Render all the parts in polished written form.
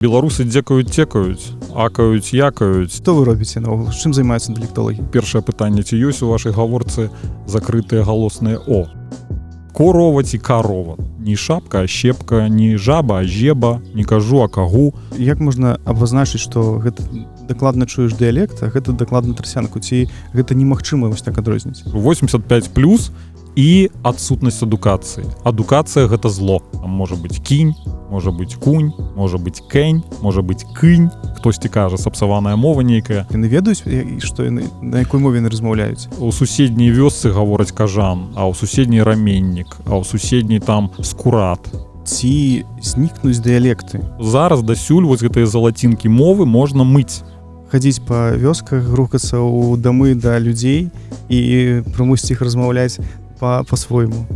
Беларусы дзекаюць, цекаюць, акаюць, якаюць. Што вы робіце наогул? Чым займаюцца дыялектолагі? Першае пытанне, ці ёсць у вашай гаворцы закрытыя галосныя О? Корова ці карова? Не шапка, а щепка, не жаба, а жеба, не кажу, а кагу. Як можна абазначыць, што гэта дакладна чуеш дыялект, а гэта дакладна трасянку? Ці гэта немагчыма вось так адрозніць? 85+, і адсутнасць адукацыі. Адукацыя гэта зло. Там можа быць кінь, можа быць кунь, можа быць кэнь, можа быць кынь. Хтосьці кажа, сапсаваная мова нейкая. Яны ведаюць, што яны, на якой мове яны размаўляюць? У суседняй вёсцы гавораць кажан, а ў суседняй раменнік, а ў суседняй там скурат. Ці знікнуць дыялекты? Зараз дасюль вось гэтыя залацінкі мовы можна мыць. Хадзіць па вёсках, грукацца ў дамы да людзей і прымусіць іх размаўляць па-свойму.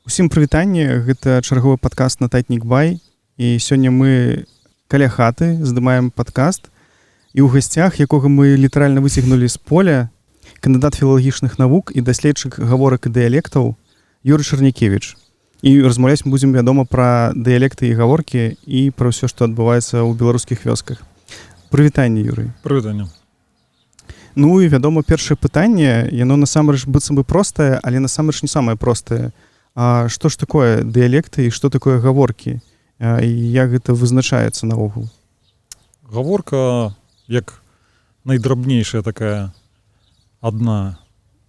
Усім прывітанне, гэта чарговы падкаст на Татнік Бай, і сёння мы каля хаты здымаем падкаст, і ў гасцях, якога мы літаральна выцягнулі з поля, кандыдат філалагічных навук і даследчык гаворак і дыялектаў Юрый Чарнякевіч. І размаўляць мы будзем, вядома, пра дыялекты і гаворкі і пра ўсё, што адбываецца ў беларускіх вёсках. Прывітанне, Юрый. Прывітанне. Ну і, вядома, першае пытанне, яно насамрэч быццам бы простае, але насамрэч не самае простае. А што ж такое дыялекты і што такое гаворкі? І як гэта вызначаецца наогул? Гаворка, як найдрабнейшая такая адна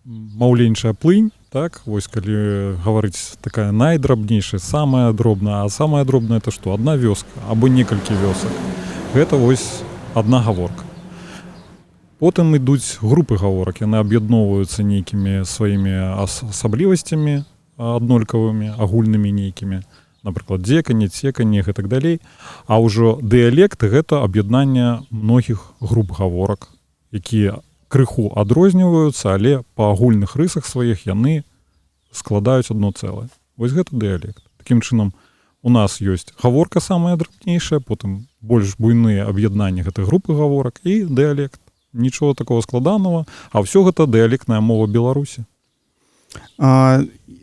маўленчая плынь, так, вось калі гаварыць такая найдрабнейшая, самая дробная, а самая дробная это што? Адна вёска або некалькі вёсак. Гэта вось адна гаворка. Потым ідуць групы гаворак, яны аб'ядноўваюцца нейкімі сваімі асаблівасцямі аднолькавымі, агульнымі нейкімі, напрыклад, дзеканне, цеканне і так далей. А ўжо дыялекты гэта аб'яднанне многіх груп гаворак, якія крыху адрозніваюцца, але па агульных рысах сваіх яны складаюць адно цэлае. Вось гэта дыялект. Такім чынам, у нас ёсць гаворка самая драбнейшая, потым больш буйныя аб'яднанні гэтых групы гаворак і дыялект. Нічога такого складанага, а ўсё гэта дыялектная мова Беларусі.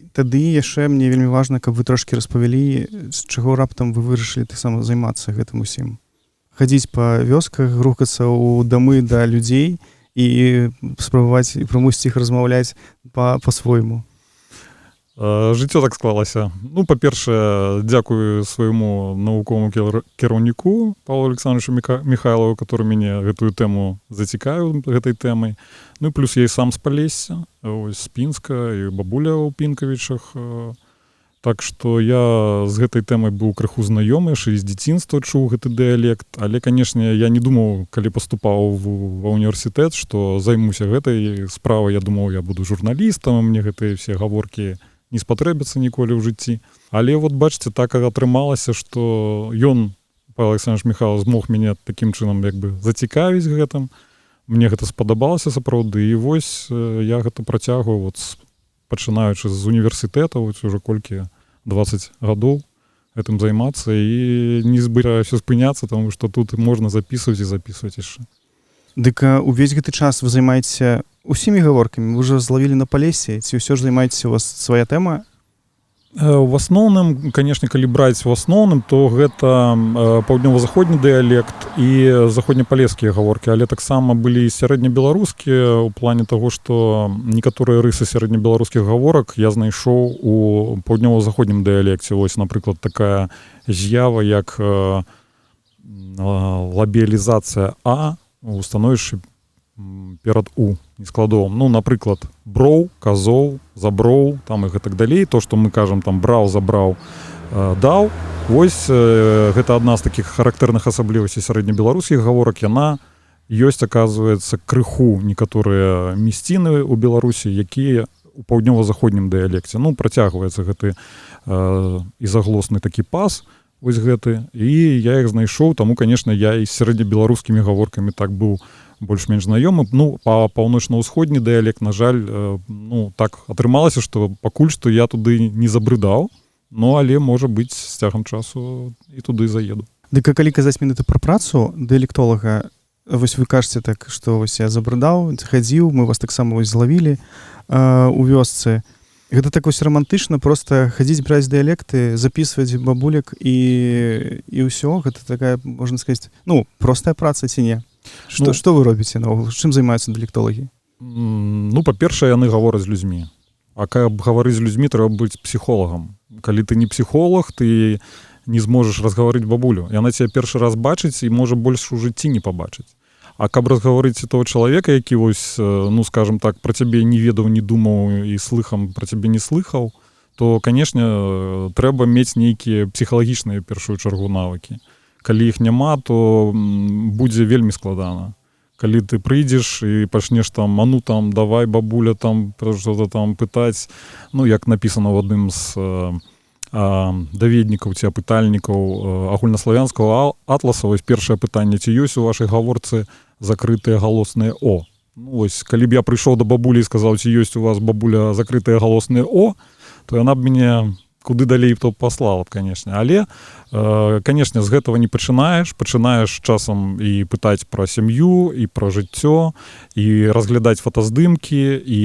Тады яшчэ мне вельмі важна, каб вы трошкі распавялі, з чаго раптам вы вырашылі таксама займацца гэтым усім. Хадзіць па вёсках, грукацца ў дамы да людзей і спрабаваць і прымусіць іх размаўляць па-свойму. Жыццё так склалася. Ну, па-першае, дзякую свайму навуковаму кіраўніку Павлу Александровичу Михайлову, который мяне гэтую тэму зацікавіў гэтай тэмай. Ну і плюс я і сам з Палесся, ось з Пінска, і бабуля ў Пінкавічах. Так што я з гэтай тэмай быў крыху знаёмы, яшчэ з дзяцінства чуў гэты дыялект, але, канешне, я не думаў, калі паступаў ва ўніверсітэт, што займуся гэтай справай. Я думаў, я буду журналістам, мне гэтыя все гаворкі не спатрэбяцца ніколі ў жыцці. Але вот бачыце, так атрымалася, што ён, Павел Александрович Михайлов, змог мяне такім чынам як бы зацікавіць гэтым. Мне гэта спадабалася сапраўды, і вось я гэта працягваю, вот, пачынаючы з універсітэта, вось уже колькі 20 гадоў гэтым займацца, і не збіраюся спыняцца, таму што тут можна запісваць і запісваць яшчэ. Дык увесь гэты час вы займаецеся усімі гаворкамі? Вы ўжо злавілі на Палесе, ці ўсё ж займаецеся, у вас свая тэма? В асноўным, канешне, калі браць у асноўным, то гэта паўднёва-заходні дыялект і заходнепалескія гаворкі, але таксама былі і сярэднебеларускія ў плане таго, што некаторыя рысы сярэднебеларускіх гаворак я знайшоў у паўднёва-заходнім дыялекце. Вось, напрыклад, такая з'ява, як лабіялізацыя А у становішчы перад У нескладовым. Ну, напрыклад, броў, казоў, заброў, там і гэтак далей. То, што мы кажам, там, браў, забраў, даў. Вось гэта адна з такіх характэрных асаблівасцей сярэднебеларускіх гаворак. Яна ёсць, аказваецца, крыху некаторыя мясціны ў Беларусі, якія у паўднёва-заходнім дыялекце. Ну, працягваецца гэты ізаглосны такі пас, вось гэты. І я іх знайшоў, таму, канешне, я і з сярэднебеларускімі гаворкамі так быў больш-менш знаёмы. Ну, паўночна-ўсходні дыялект, на жаль, ну, так атрымалася, што пакуль што я туды не забрыдаў, ну, але, можа быць, з цягам часу і туды заеду. Дык калі казаць менавіта пра працу дыялектолага, вось вы кажаце так, што вось я забрыдаў, хадзіў, мы вас таксама вось злавілі у вёсцы. Гэта так вось романтычна, проста хадзіць, браць дыялекты, запісваць бабулек і ўсё. Гэта такая, можна сказаць, ну, простая праца ці не? Што вы робіце наогул? Чым займаюцца дыялектолагі? Ну, па-першае, яны гавораць з людзьмі. А каб гаварыць з людзьмі, трэба быць псіхолагам. Калі ты не псіхолог, ты не зможаш разгаварыць бабулю. Яна цябе першы раз бачыць і можа больш у жыцці не пабачыць. А каб разгаварыць того чалавека, які вось, ну, скажем так, пра цябе не ведаў, не думаў і слыхам пра цябе не слыхаў, то, канешне, трэба мець нейкія псіхалагічныя, першую чаргу, навыкі. Калі іх няма, то будзе вельмі складана. Калі ты прыйдзеш і пачнеш там, а ну там, давай, бабуля, там, што-то там пытаць, ну, як напісана ў адным з даведнікаў ці апытальнікаў агульнаславянскага атласа, вось першае пытанне, ці ёсць у вашай гаворцы закрытыя галосныя «о». Ну, вось, калі б я прыйшоў да бабулі і сказаў, ці ёсць у вас, бабуля, закрытыя галосныя «о», то яна б мяне куды далей то паслала б, канешне. Але, канешне, з гэтага не пачынаеш. Пачынаеш часам і пытаць пра сям'ю, і пра жыццё, і разглядаць фотаздымкі, і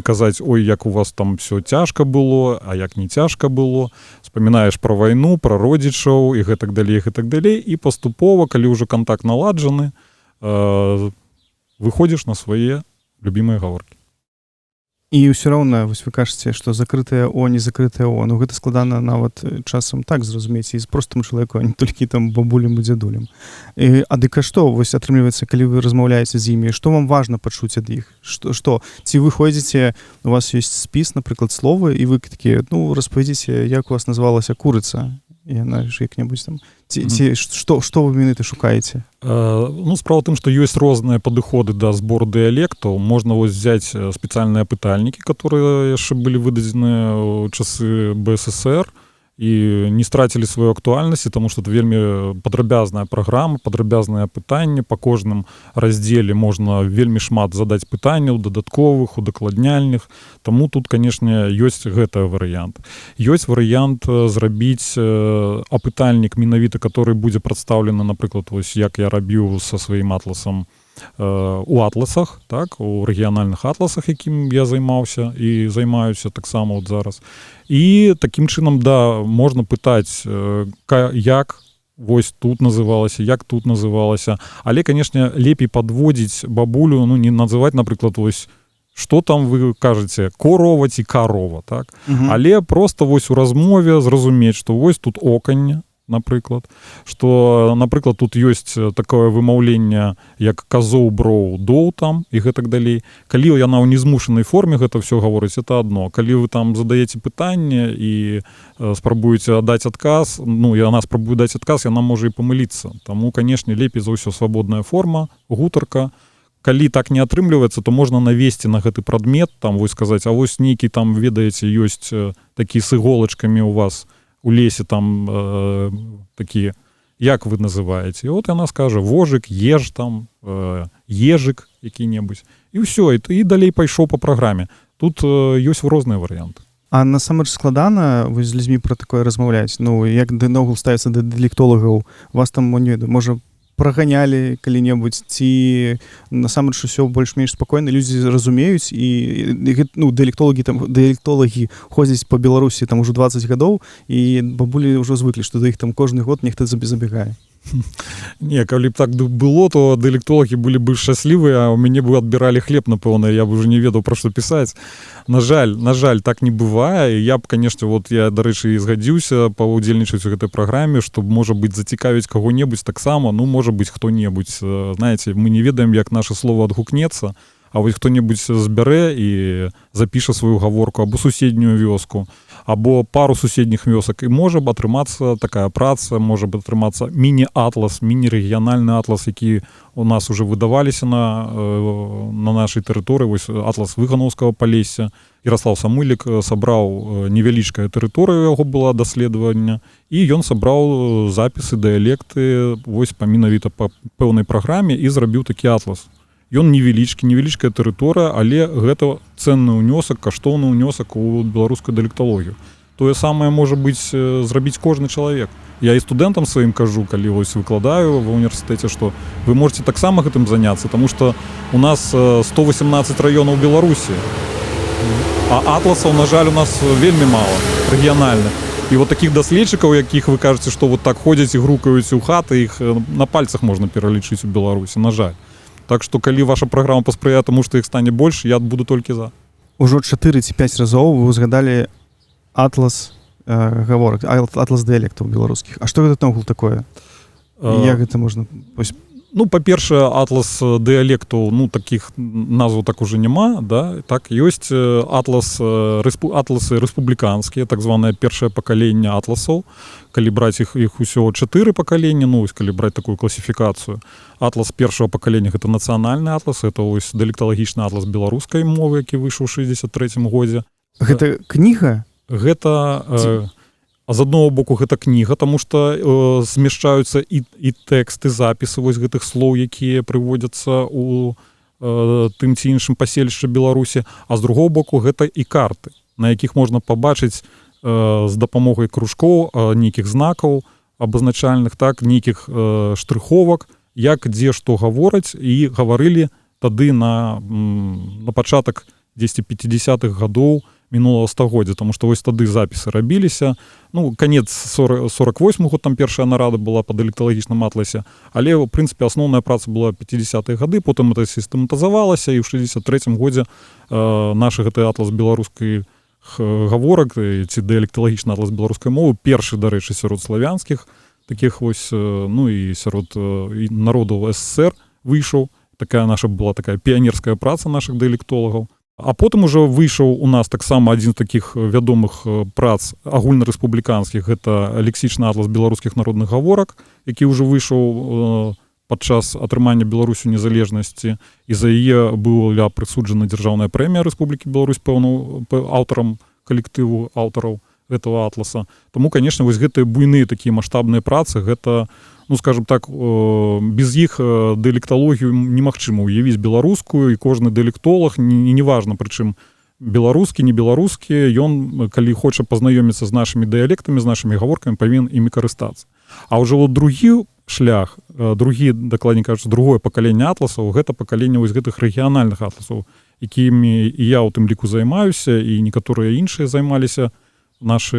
казаць, ой, як у вас там все цяжка было, а як не цяжка было. Спамінаеш пра вайну, пра родзічаў, і гэтак далей, і паступова, калі ўжо кантакт наладжаны, выходзіш на свае любімыя гаворкі. І ўсё роўна, вось вы кажаце, што закрытае «о», не закрытае «о». Ну, гэта складана нават часам так зразумець і з простым чалавеку, а не толькі там бабулям і дзядулям. А дык што, вось атрымліваецца, калі вы размаўляеце з імі, што вам важна пачуць ад іх? Што? Ці вы ходзіце, у вас ёсць спіс, напрыклад, словы, і вы такія, ну, распавядзіце, як у вас называлася курыца? І яна ж як-небудзь там... Ці што вы менавіта шукаеце? Ну, справа ў тым, што ёсць розныя падыходы да збору дыялектаў. Можна вось взяць спецыяльныя апытальнікі, которые яшчэ былі выдадзены ў часы БССР і не страцілі сваю актуальнасць, таму што это вельмі падрабязная праграма, падрабязныя пытанні. Па кожным раздзеле можна вельмі шмат задаць пытанняў, дадатковых, удакладняльных. Таму тут, канешне, ёсць гэты варыянт. Ёсць варыянт зрабіць апытальнік менавіта, который будзе прадстаўлены, напрыклад, вось як я рабіў са сваім атласам у атласах, так, у рэгіянальных атласах, якім я займаўся і займаюся таксама от зараз. І такім чынам, да, можна пытаць, як вось тут называлася, як тут называлася. Але, канешне, лепей падводзіць бабулю, ну, не называць, напрыклад, вось, што там вы кажаце, корова ці карова, так? Але проста вось у размове зразумець, што вось тут оканне, напрыклад, што, напрыклад, тут ёсць такое вымаўленне, як казоў, броў, доў там, і гэтак далей. Калі яна ў незмушанай форме гэта ўсё гаворыць, это адно. Калі вы там задаеце пытанне і спрабуеце даць адказ, ну, яна спрабуе даць адказ, яна можа і памыліцца. Таму, канешне, лепей за ўсё свабодная форма, гутарка. Калі так не атрымліваецца, то можна навесці на гэты прадмет, там, вось сказаць, а вось нейкі там, ведаеце, ёсць такі з іголачкамі у вас, у лесе там такія, як вы называеце? І от яна скажа, вожык, еж там, ежык які-небудзь. І ўсё, і далей пайшоў па праграме. Тут ёсць розныя варыянты. А насамрэч складана вось з людзьмі пра такое размаўляць? Ну, як наогул ставіцца да дыялектолагаў? Вас там, можа, праганялі калі-небудзь, ці насамрэч усё больш-менш спакойна, людзі разумеюць, і ну, дыялектолагі ходзяць па Беларусі там ужо 20 гадоў, і бабулі ўжо звыклі, што да іх там кожны год нехта забегае. Не, калі б так было, то дыялектолагі былі б шчаслівыя, а ў мяне бы адбіралі хлеб, напэўна, я б уже не ведаў, пра што пісаць. На жаль, так не бывае. Я б, канешне, вот я, дарэчы, і згадзіўся паўдзельнічаць у гэтай праграме, што, можа быць, зацікавіць каго-небудзь таксама, ну, можа быць, хто-небудзь. Знаеце, мы не ведаем, як наша слово адгукнецца, а вось хто-небудзь збярэ і запіша сваю гаворку або суседнюю вёску, або пару суседніх вёсак, і можа б атрымацца такая праца, можа б атрымацца міні-атлас, міні-рэгіянальны атлас, які у нас уже выдаваліся на нашай тэрыторыі, вось атлас Выганаўскага Палесся. Ярослав Самылік сабраў невялічкая тэрыторыя, яго была даследавання, і ён сабраў запісы, дыялекты вось па менавіта па пэўнай праграме і зрабіў такі атлас. Ён невялічкая тэрыторыя, але гэта цэнны ўнёсак, каштоўны ўнёсак у беларускую дыялекталогію. тое самае можа быць зрабіць кожны чалавек. Я і студэнтам сваім кажу, калі вось выкладаю ва ўніверсітэце, што вы можете таксама гэтым заняцца, таму што у нас 118 раёнаў Беларусі, а атласаў, на жаль, у нас вельмі мала рэгіянальных. І вот такіх даследчыкаў, якіх вы кажаце, што вот так ходзяць і грукаюць у хаты, іх на пальцах можна пералічыць у Беларусі, на жаль. Так што калі ваша праграма паспрыяе таму, што іх стане больш, я буду толькі за. Ужо 4 ці 5 разоў вы узгадалі атлас гаворак, атлас дыялектаў беларускіх. А што гэта наогул такое? Як гэта можна? Ну, па-першае, атлас дыялектаў, ну, такіх назваў так уже няма, да? Так, ёсць атласы рэспубліканскія, так званае першае пакаленне атласаў. Калі браць іх усё 4 пакаленні, ну, ось, калі браць такую класіфікацыю. Атлас першага пакалення – гэта нацыянальны атлас, гэта ось дыялекталагічны атлас беларускай мовы, які выйшаў у 63-м годзе. Гэта кніга? Гэта... А з аднаго боку гэта кніга, таму што змяшчаюцца і тэксты, запісы вось гэтых слоў, якія прыводзяцца ў тым ці іншым паселішчы Беларусі, а з другого боку гэта і карты, на якіх можна пабачыць з дапамогай кружкоў, нейкіх знакаў абазначальных, так, нейкіх штрыховак, як дзе што гавораць, і гаварылі тады на пачатак 10-50-х гадоў мінулого стагоддзя, тому што вось тады запісы рабіліся. Ну, канец 48 год, там першая нарада была па дыялекталагічным атласе, але, в прынцыпе, асноўная праца была 50-е гады, потым это сістэматызавалася, і ў 63-м годзе наш гэты атлас беларускай гаворак, ці дыялекталагічны атлас беларускай мовы, першы, дарэчы, сярод славянскіх, такіх вось, ну, і сярод народаў СССР выйшаў. Такая наша была такая піянерская праца нашых дыялектолагаў. А потым ужо выйшаў у нас таксама адзін з такіх вядомых прац агульнарэспубліканскіх, гэта лексічны атлас беларускіх народных гаворак, які ўжо выйшаў падчас атрымання Беларусю незалежнасці, і за яе была прысуджана дзяржаўная прэмія Рэспублікі Беларусь пэўным аўтарам калектыву аўтараў гэтага атласа. Таму, канешне, вось гэтыя буйныя такія маштабныя працы, гэта, ну, скажем так, без іх дыялекталогію немагчыма ўявіць беларускую, і кожны дыялектолог, неважна, прычым беларускі, не беларускі, ён, калі хоча пазнаёміцца з нашымі дыялектамі, з нашымі гаворкамі, павінен імі карыстацца. А ўжо вот другі шлях, дакладней кажучы, другое пакаленне атласаў, гэта пакаленне вось гэтых рэгіянальных атласаў, якімі і я ў тым ліку займаюся, і некаторыя іншыя займаліся, наши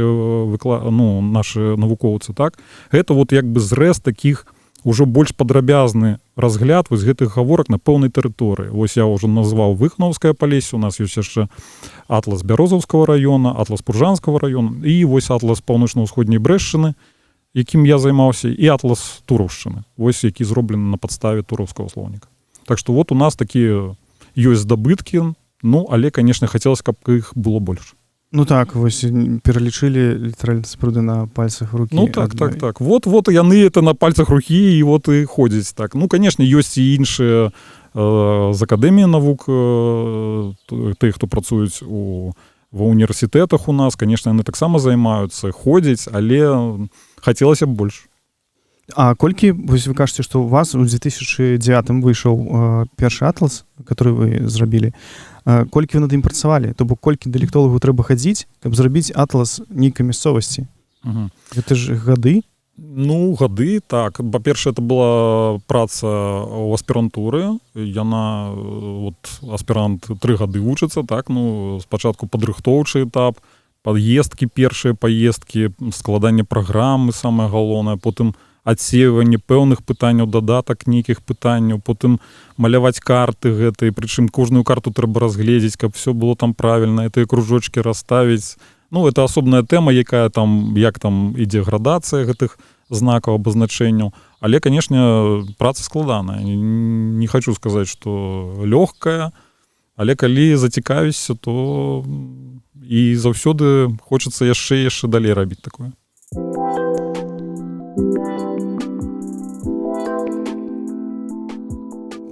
навукоўцы, так? Гэта вот як бы зрэз такіх ужо больш падрабязны разгляд вось гэтых гаворак на пэўнай тэрыторыі. Вось я ўжо назваў Выхнаўскае палессе, у нас ёсць яшчэ атлас Бярозаўскага раёна, атлас Пуржанскага раёна, і вось атлас паўночна-ўсходняй Брэшчыны, якім я займаўся, і атлас Тураўшчыны, вось які зроблены на падставе тураўскага слоўніка. Так што вот у нас такія ёсць здабыткі, ну, але, канешне, хацелася, каб іх было больш. Ну так, вось пералічылі літаральна сапраўды на пальцах рукі. Ну так, так, так. Вот яны это на пальцах рукі і вот і ходзяць так. Ну, канешне, ёсць і іншыя з акадэміі навук, тых, хто працуюць ва універсітэтах у нас, канешне, яны таксама займаюцца, ходзяць, але хацелася б больш. А колькі, вось вы кажаце, што у вас у 2009 выйшаў першы атлас, который вы зрабілі, колькі вы над ім працавалі? То бок колькі дыялектолагу трэба хадзіць, каб зрабіць атлас нейкай мясцовасці? Гэта ж гады? Ну, гады, так. Па-першае, это была праца ў аспірантуры. Яна, вот, аспірант 3 гады вучыцца, так, ну, спачатку падрыхтоўчы этап, паездкі, першыя паездкі, складанне праграмы, самае галоўнае, потым адсеиванне пэўных пытанняў, дадатак нейкіх пытанняў, потым маляваць карты гэтыя, прычым кожную карту трэба разгледзець, каб все было там правільна, гэтыя кружочки расставіць. Ну, это асобная тэма, якая там, як там ідзе градацыя гэтых знакаў, абазначэнняў. Але, канешне, праца складаная. Не хочу сказаць, што лёгкая, але калі зацікавішся, то і заўсёды хочацца яшчэ далей рабіць такое.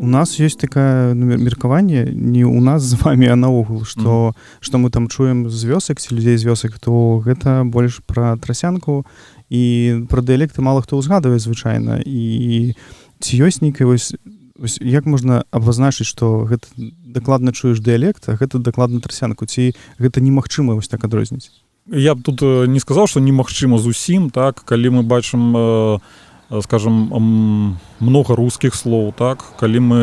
У нас ёсць такое меркаванне, не у нас з вами, а наогул, што мы там чуем з вёсак ці людзей з вёсак, то гэта больш пра трасянку, і пра дыялекты мала хто ўзгадвае звычайна. І ці ёсць нейкая вось як можна абазначыць, што гэта дакладна чуеш дыялект, а гэта дакладна трасянку, ці гэта немагчыма вось так адрозніць? Я б тут не сказаў, што немагчыма зусім, так, калі мы бачым, скажем, много рускіх слоў, так, калі мы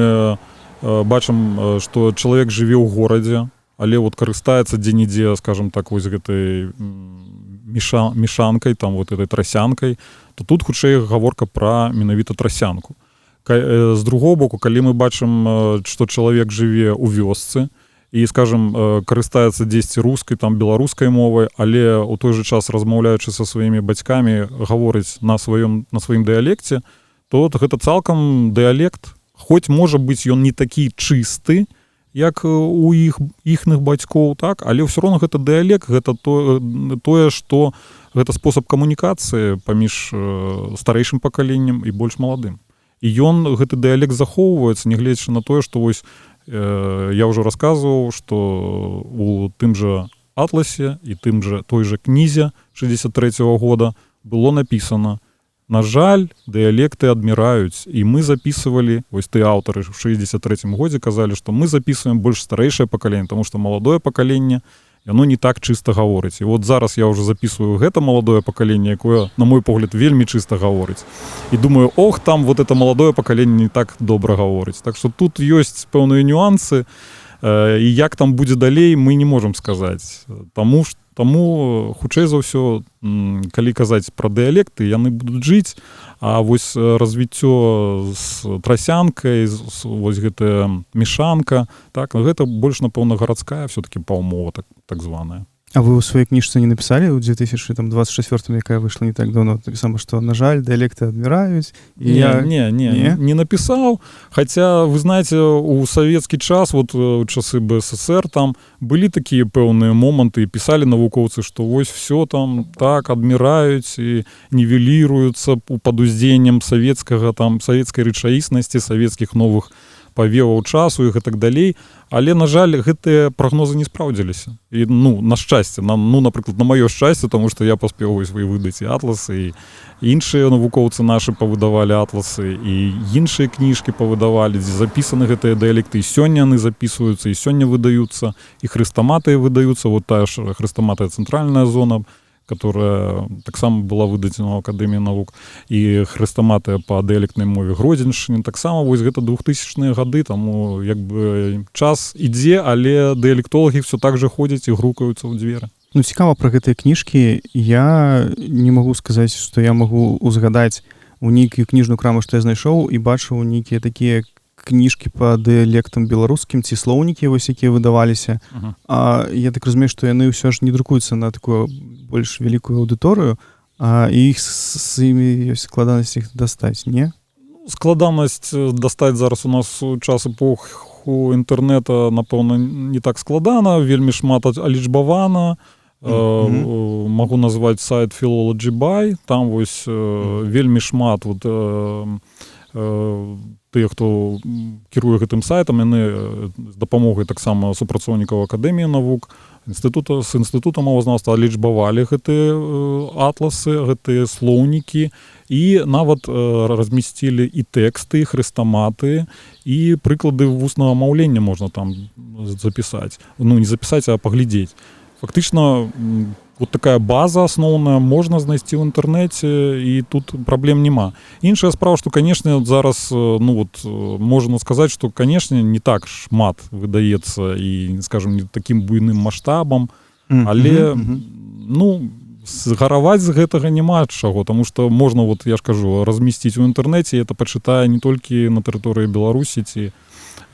бачым, што чалавек жыве ў горадзе, але вот карыстаецца дзе-нідзе, скажем так, вось гэтай мешанкай, там вот этой трасянкай, то тут хутчэй гаворка пра менавіта трасянку. З другого боку, калі мы бачым, што чалавек жыве ў вёсцы і, скажем, карыстаецца дзесьці рускай, там беларускай мовай, але ў той жа час размаўляючы са сваімі бацькамі гаворыць на сваім дыялекце, то гэта цалкам дыялект, хоць можа быць ён не такі чысты, як у іхных бацькоў, так, але ўсё роўна гэта дыялект, гэта тое, што гэта спосаб камунікацыі паміж старэйшым пакаленнем і больш маладым. І ён, гэты дыялект захоўваецца, нягледзячы на тое, што вось я ўжо расказваў, што у тым жа атласе і той жа кнізе 63-го года было напісана: на жаль, дыялекты адміраюць, і мы записывалі, вось ты аўтары в 63-м годзе казалі, што мы записываем больш старэйшае пакаленне, таму што маладое пакаленне, яно не так чыста гаворыць. І вот зараз я ўжо записываю гэта маладое пакаленне, якое, на мой погляд, вельмі чыста гаворыць. І думаю, ох, там вот это маладое пакаленне не так добра гаворыць. Так што тут ёсць пэўныя нюансы, і як там будзе далей, мы не можам сказаць. Таму, хутчэй за ўсё, калі казаць пра дыялекты, яны будуць жыць, а вось развіццё з трасянкай, вось гэтая мешанка, так, гэта больш, напэўна, гарадская все-таки паўмова, так званая. А вы ў сваёй кніжцы не напісалі ў 2024, якая выйшла не так давно, напісала, што, на жаль, дыялекты адміраюць? Не напісаў, хаця, вы знаеце, у савецкі час, вот у часы БССР, там былі такія пэўныя моманты, і пісалі навукоўцы, што вось все там так адміраюць і нівеліруюцца пад уздзеяннем савецкай рэчаіснасці, савецкіх новых павеваў часу і гэтак далей, але, на жаль, гэтыя прагнозы не спраўдзіліся. І, на шчасце, напрыклад, на маё шчасце, таму што я паспеў выдаць і атласы, і іншыя навукоўцы нашы павыдавалі атласы, і іншыя кніжкі павыдавалі, дзе запісаны гэтыя дыялекты, і сёння яны запісваюцца, і сёння выдаюцца, і хрэстаматыі выдаюцца, вот тая ж хрэстаматыя цэнтральная зона, которая таксама была выдадзена ў Акадэміі навук, і хрэстаматыя па дыялектнай мове Гродзеншчыны, таксама вось гэта 2000-е гады, таму як бы час ідзе, але дыялектолагі все так жа ходзяць і грукаюцца ў дзверы. Цікава пра гэтыя кніжкі. Я не магу сказаць, што я магу узгадаць у нейкую кніжную краму, што я знайшоў, і бачыў нейкія такія кніжкі па дыялектам беларускім ці слоўнікі, вось якія выдаваліся. А я так разумею, што яны ўсё ж не друкуюцца на такую больш вялікую аўдыторыю, і іх з імі ёсць складанасць іх дастаць, не? Складанасць дастаць зараз у нас у час эпоху інтэрнэта, напэўна, не так складана, вельмі шмат алічбавана. Магу назваць сайт Philology By, там вось вельмі шмат тыя, хто кіруе гэтым сайтам, яны з дапамогай таксама супрацоўнікаў Акадэміі навук, з інстытута мовазнаўства лічбавалі гэтыя атласы, гэтыя слоўнікі, і нават размясцілі і тэксты, і хрэстаматы, і прыклады вуснага маўлення можна там запісаць. Не запісаць, а паглядзець. Фактычна, вот такая база асноўная можна знайсці ў інтэрнэце, і тут праблем няма. Іншая справа, што, канешне, зараз, можна сказаць, што, канешне, не так шмат выдаецца і, скажем, не такім буйным маштабам, але, згараваць з гэтага няма чаго, таму што можна, я ж кажу, размясціць у інтэрнэце, і это пачытае не толькі на тэрыторыі Беларусі ці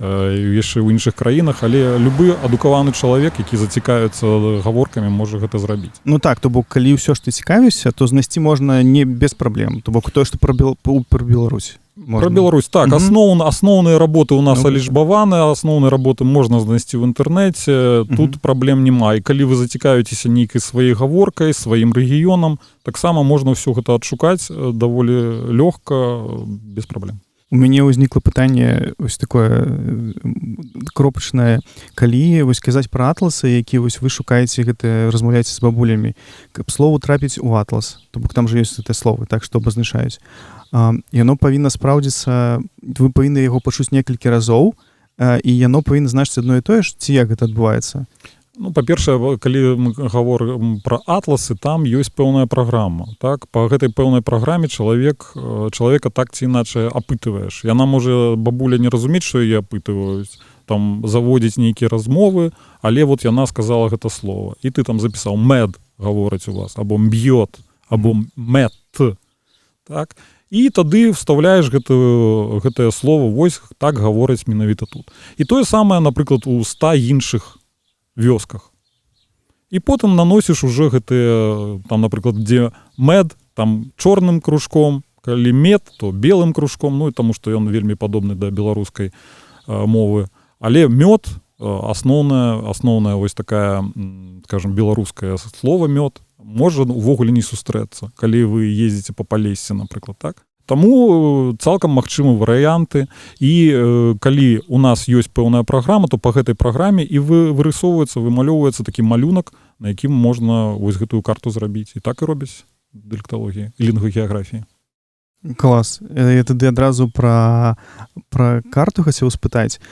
яшчэ ў іншых краінах, але любы адукаваны чалавек, які зацікавіцца гаворкамі, можа гэта зрабіць. То бок, калі ўсё ж ты цікавішся, то знайсці можна не без праблем. То бок, тое, што пра Беларусь. Пра Беларусь, так. Асноўныя работы ў нас алічбаваны, асноўныя работы можна знайсці ў інтэрнэце, тут праблем няма. І калі вы зацікавіцеся нейкай сваёй гаворкай, сваім рэгіёнам, таксама можна ўсё гэта адшукаць даволі лёгка, без праблем. У мяне ўзнікла пытанне вось такое кропачнае, калі вось казаць пра атласы, які вось вы шукаеце гэта, размаўляеце з бабулямі, каб слову трапіць у атлас, то бок там жа ёсць гэтыя словы, так, што абазначаюць. Яно павінна спраўдзіцца, вы павінны яго пачуць некалькі разоў, і яно павінна значыць адно і тое ж, ці як гэта адбываецца? Ну, па-першае, калі мы гаворым пра атласы, там ёсць пэўная праграма. Так? Па гэтай пэўнай праграме чалавека так ці іначай апытываеш. Яна можа, бабуля, не разумець, што яе апытваюць, там заводзіць нейкія размовы, але вот яна сказала гэта слово. І ты там запісаў «мед» гавораць у вас, або «мб'ёт», або «мет». Так? І тады вставляеш гэтае слово, вось так гавораць менавіта тут. І тое самае, напрыклад, у 100 іншых вёсках. І потым наносіш уже гэтыя, там, напрыклад, дзе мед, там чорным кружком, калі мед, то белым кружком, ну, таму што ён вельмі падобны да беларускай мовы. Але мёд, асноўная вось такая, скажем, беларускае слово мёд, можа увогуле не сустрэцца, калі вы ездзіце па Палессі, напрыклад, так? Таму цалкам магчымы варыянты, і калі у нас ёсць пэўная праграма, то па гэтай праграме і вымалёўваецца такі малюнак, на якім можна вось гэтую карту зрабіць. І так і робяць дыялекталогіі, лінгвагеаграфіі. Клас. Я тады адразу пра карту хацеў спытаць.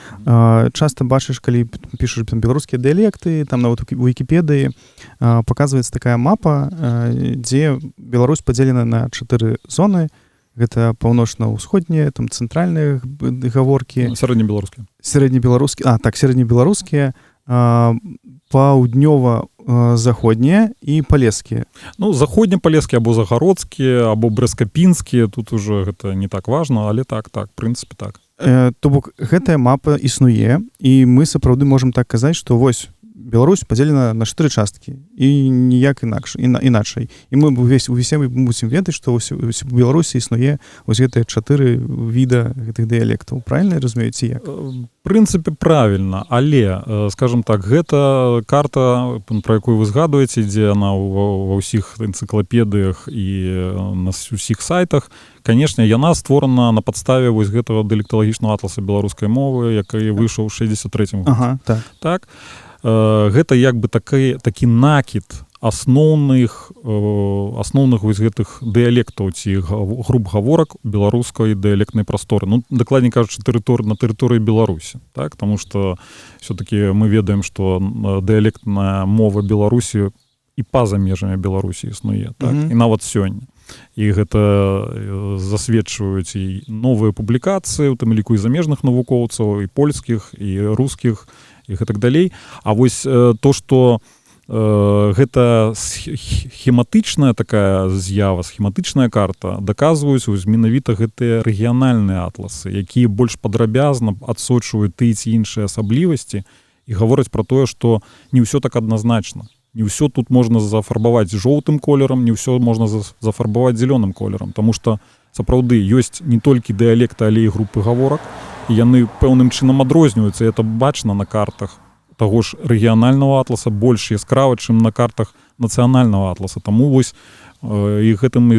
Часта бачыш, калі пішаш там беларускія дыялекты, там нават у Вікіпедыі паказваецца такая мапа, дзе Беларусь падзелена на 4 зоны. Гэта паўночна-ўсходнія, там цэнтральныя гаворкі. Сярэднебеларускія, паўднёва-заходнія і палескія. Ну, заходнепалескія або загародскія, або брэскапінскія, тут уже гэта не так важна, але так, в прынцыпе так. То бок гэтая мапа існуе, і мы сапраўды можам так казаць, што вось Беларусь падзелена на 4 часткі і ніяк іначай. І мы ўсе мусім ведаць, што у Беларусі існуе вось гэтыя 4 віда гэтых дыялектаў. Правільна разумееце як? В прынцыпе, правільна, але, скажем так, гэта карта, пра якую вы згадваеце, дзе яна ва ўсіх энцыклапедыях і на ўсіх сайтах, канешне, яна створана на падставе вось гэтага дыялекталагічнага атласа беларускай мовы, які выйшаў у 63-м годзе. Ага, так. Гэта як бы такі накід асноўных вось гэтых дыялектаў ці груп гаворак беларускай дыялектнай прасторы. Ну, дакладней кажучы, на тэрыторыі Беларусі. Так? Таму што ўсё-такі мы ведаем, што дыялектная мова Беларусі і па-за межамі Беларусі існуе. Так? І нават сёння. І гэта засведчваюць і новыя публікацыі, у тым ліку і замежных навукоўцаў, і польскіх, і рускіх, і гэтак далей. А вось то, што гэта схематычная такая з'ява, схематычная карта, даказваюць менавіта гэтыя рэгіянальныя атласы, якія больш падрабязна адсочваюць тыя ці іншыя асаблівасці і гавораць пра тое, што не ўсё так адназначна. Не ўсё тут можна зафарбаваць жоўтым колерам, не ўсё можна зафарбаваць зялёным колерам, таму што сапраўды ёсць не толькі дыялекты, але і групы гаворак, і яны пэўным чынам адрозніваюцца, і это бачна на картах таго ж рэгіянальнага атласа больш яскрава, чым на картах нацыянальнага атласа. Таму вось і гэтым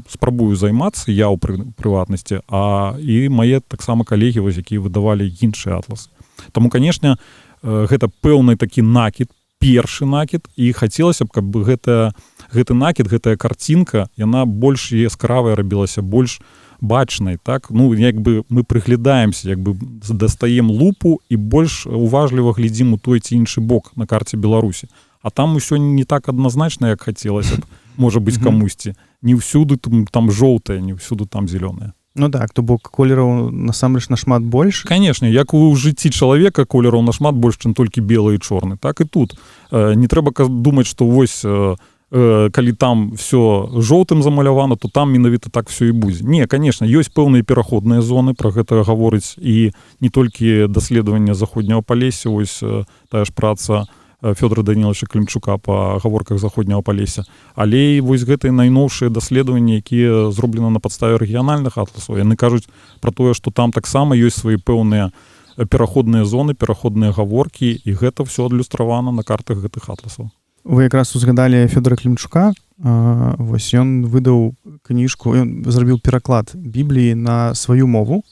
спрабую займацца я ў прыватнасці, а і мае таксама калегі, вось, якія выдавалі іншыя атласы. Таму, канешне, гэта пэўны такі накід, першы накід, і хацелася б, каб гэты накід, гэтая карцінка, яна больш яскравая рабілася, больш бачнай, так? Ну, як бы мы прыглядаемся, як бы дастаем лупу і больш уважліва глядзім у той ці іншы бок на карце Беларусі. А там усё не так адназначна, як хацелася б, можа быць, камусьці. Не ўсюды там жоўтае, не ўсюды там зялёнае. Ну так, то бок колераў насамрэч нашмат больш. Канешне, як у жыцці чалавека колераў нашмат больш, чым толькі белы і чорны. Так і тут. Не трэба думаць, што вось калі там все жоўтым замалявана, то там менавіта так все і будзе. Не, канешне, ёсць пэўныя пераходныя зоны, пра гэта гаворыць і не толькі даследаванне заходняга Палесся, ось тая ж праца Фёдора Даніловича Клімчука па гаворках заходняга Палесся, але і вось гэтыя найноўшыя даследаванні, якія зроблены на падставе рэгіянальных атласаў, яны кажуць пра тое, што там таксама ёсць свае пэўныя пераходныя зоны, пераходныя гаворкі, і гэта все адлюстравана на картах гэтых атласаў. Вы якраз узгадалі Фёдора Клімчука. Вось ён выдаў кніжку, ён зрабіў пераклад Бібліі на сваю мову.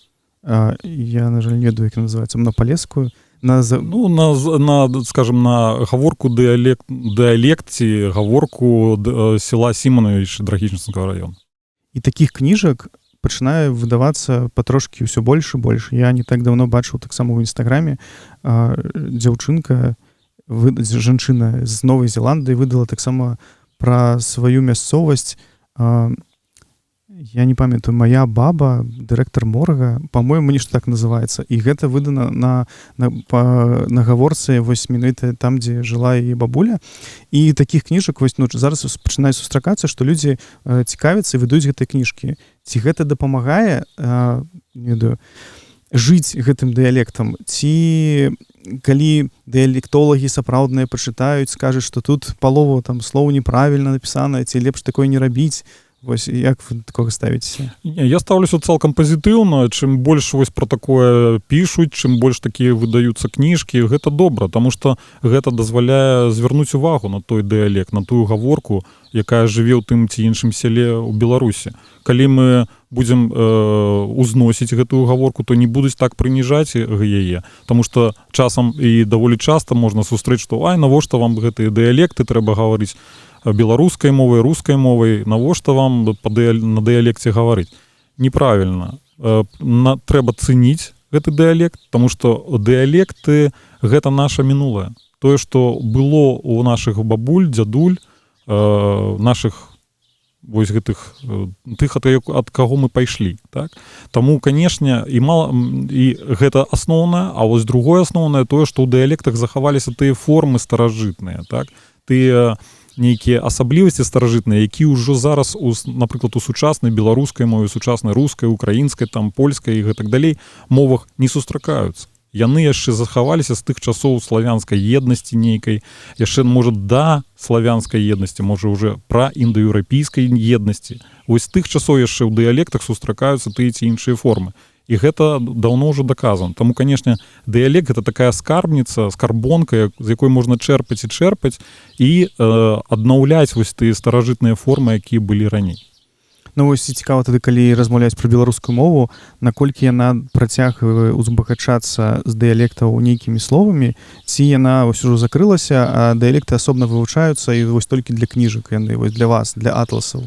Я, на жаль, не ведаю, як называецца, на палескую. Скажем, на гаворку дыялекці, гаворку села Сімановіч Драгічынскага раёна. І такіх кніжак пачынае выдавацца патрошкі ўсё больш і больш. Я не так даўно бачыў таксама ў інстаграме дзяўчынка, жанчына з Новай Зеландыі выдала таксама пра сваю мясцовасць. Я не памятаю, моя баба, дырэктар морга, по-моему, нешта так называецца. І гэта выдана на гаворцы вось менавіта там, дзе жыла яе бабуля. І такіх кніжак вось, зараз пачынае сустракацца, што людзі цікавяцца і выдаюць гэтыя кніжкі. Ці гэта дапамагае, не ведаю, жыць гэтым дыялектам? Ці калі дыялектолагі сапраўдныя пачытаюць, скажуць, што тут палова там слоў неправільна напісана, ці лепш такое не рабіць? Вось як вы такога ставіцеся? Я стаўлюся цалкам пазітыўна. Чым больш вось пра такое пішуць, чым больш такія выдаюцца кніжкі, гэта добра, таму што гэта дазваляе звярнуць увагу на той дыялект, на тую гаворку, якая жыве ў тым ці іншым сяле ў Беларусі. Калі мы будзем узносіць гэтую гаворку, то не будуць так прыніжаць яе, таму што часам і даволі часта можна сустрэць, што навошта вам гэтыя дыялекты, трэба гаварыць беларускай мовай, рускай мовай, навошта вам на дыялекце гаварыць? Неправільна. Трэба цэніць гэты дыялект, таму што дыялекты гэта наша мінулае. Тое, што было ў нашых бабуль, дзядуль, нашых вось гэтых тых, ад каго мы пайшлі, так? Таму, канешне, і гэта асноўнае, а вось другое асноўнае тое, што ў дыялектах захаваліся тыя формы старажытныя, так? Тыя нейкія асаблівасці старажытныя, які ўжо зараз, напрыклад, у сучаснай беларускай мове, сучаснай рускай, украінскай, там польскай і гэтак далей мовах не сустракаюцца. Яны яшчэ захаваліся з тых часоў славянскай еднасці нейкай, яшчэ, можа, да славянскай еднасці, можа, уже пра індаеўрапейскай еднасці. Вось з тых часоў яшчэ ў дыялектах сустракаюцца тыя ці іншыя формы. І гэта даўно ўжо даказана. Таму, канешне, дыялект — гэта такая скарбніца, скарбонка, з якой можна чэрпаць і аднаўляць вось тыя старажытныя формы, якія былі раней. Ну, вось цікава тады, калі размаўляць пра беларускую мову, наколькі яна працягвае узбагачацца з дыялектаў нейкімі словамі, ці яна ўсё ўжо закрылася, а дыялекты асобна вывучаюцца і вось толькі для кніжак яны, вось для вас, для атласаў?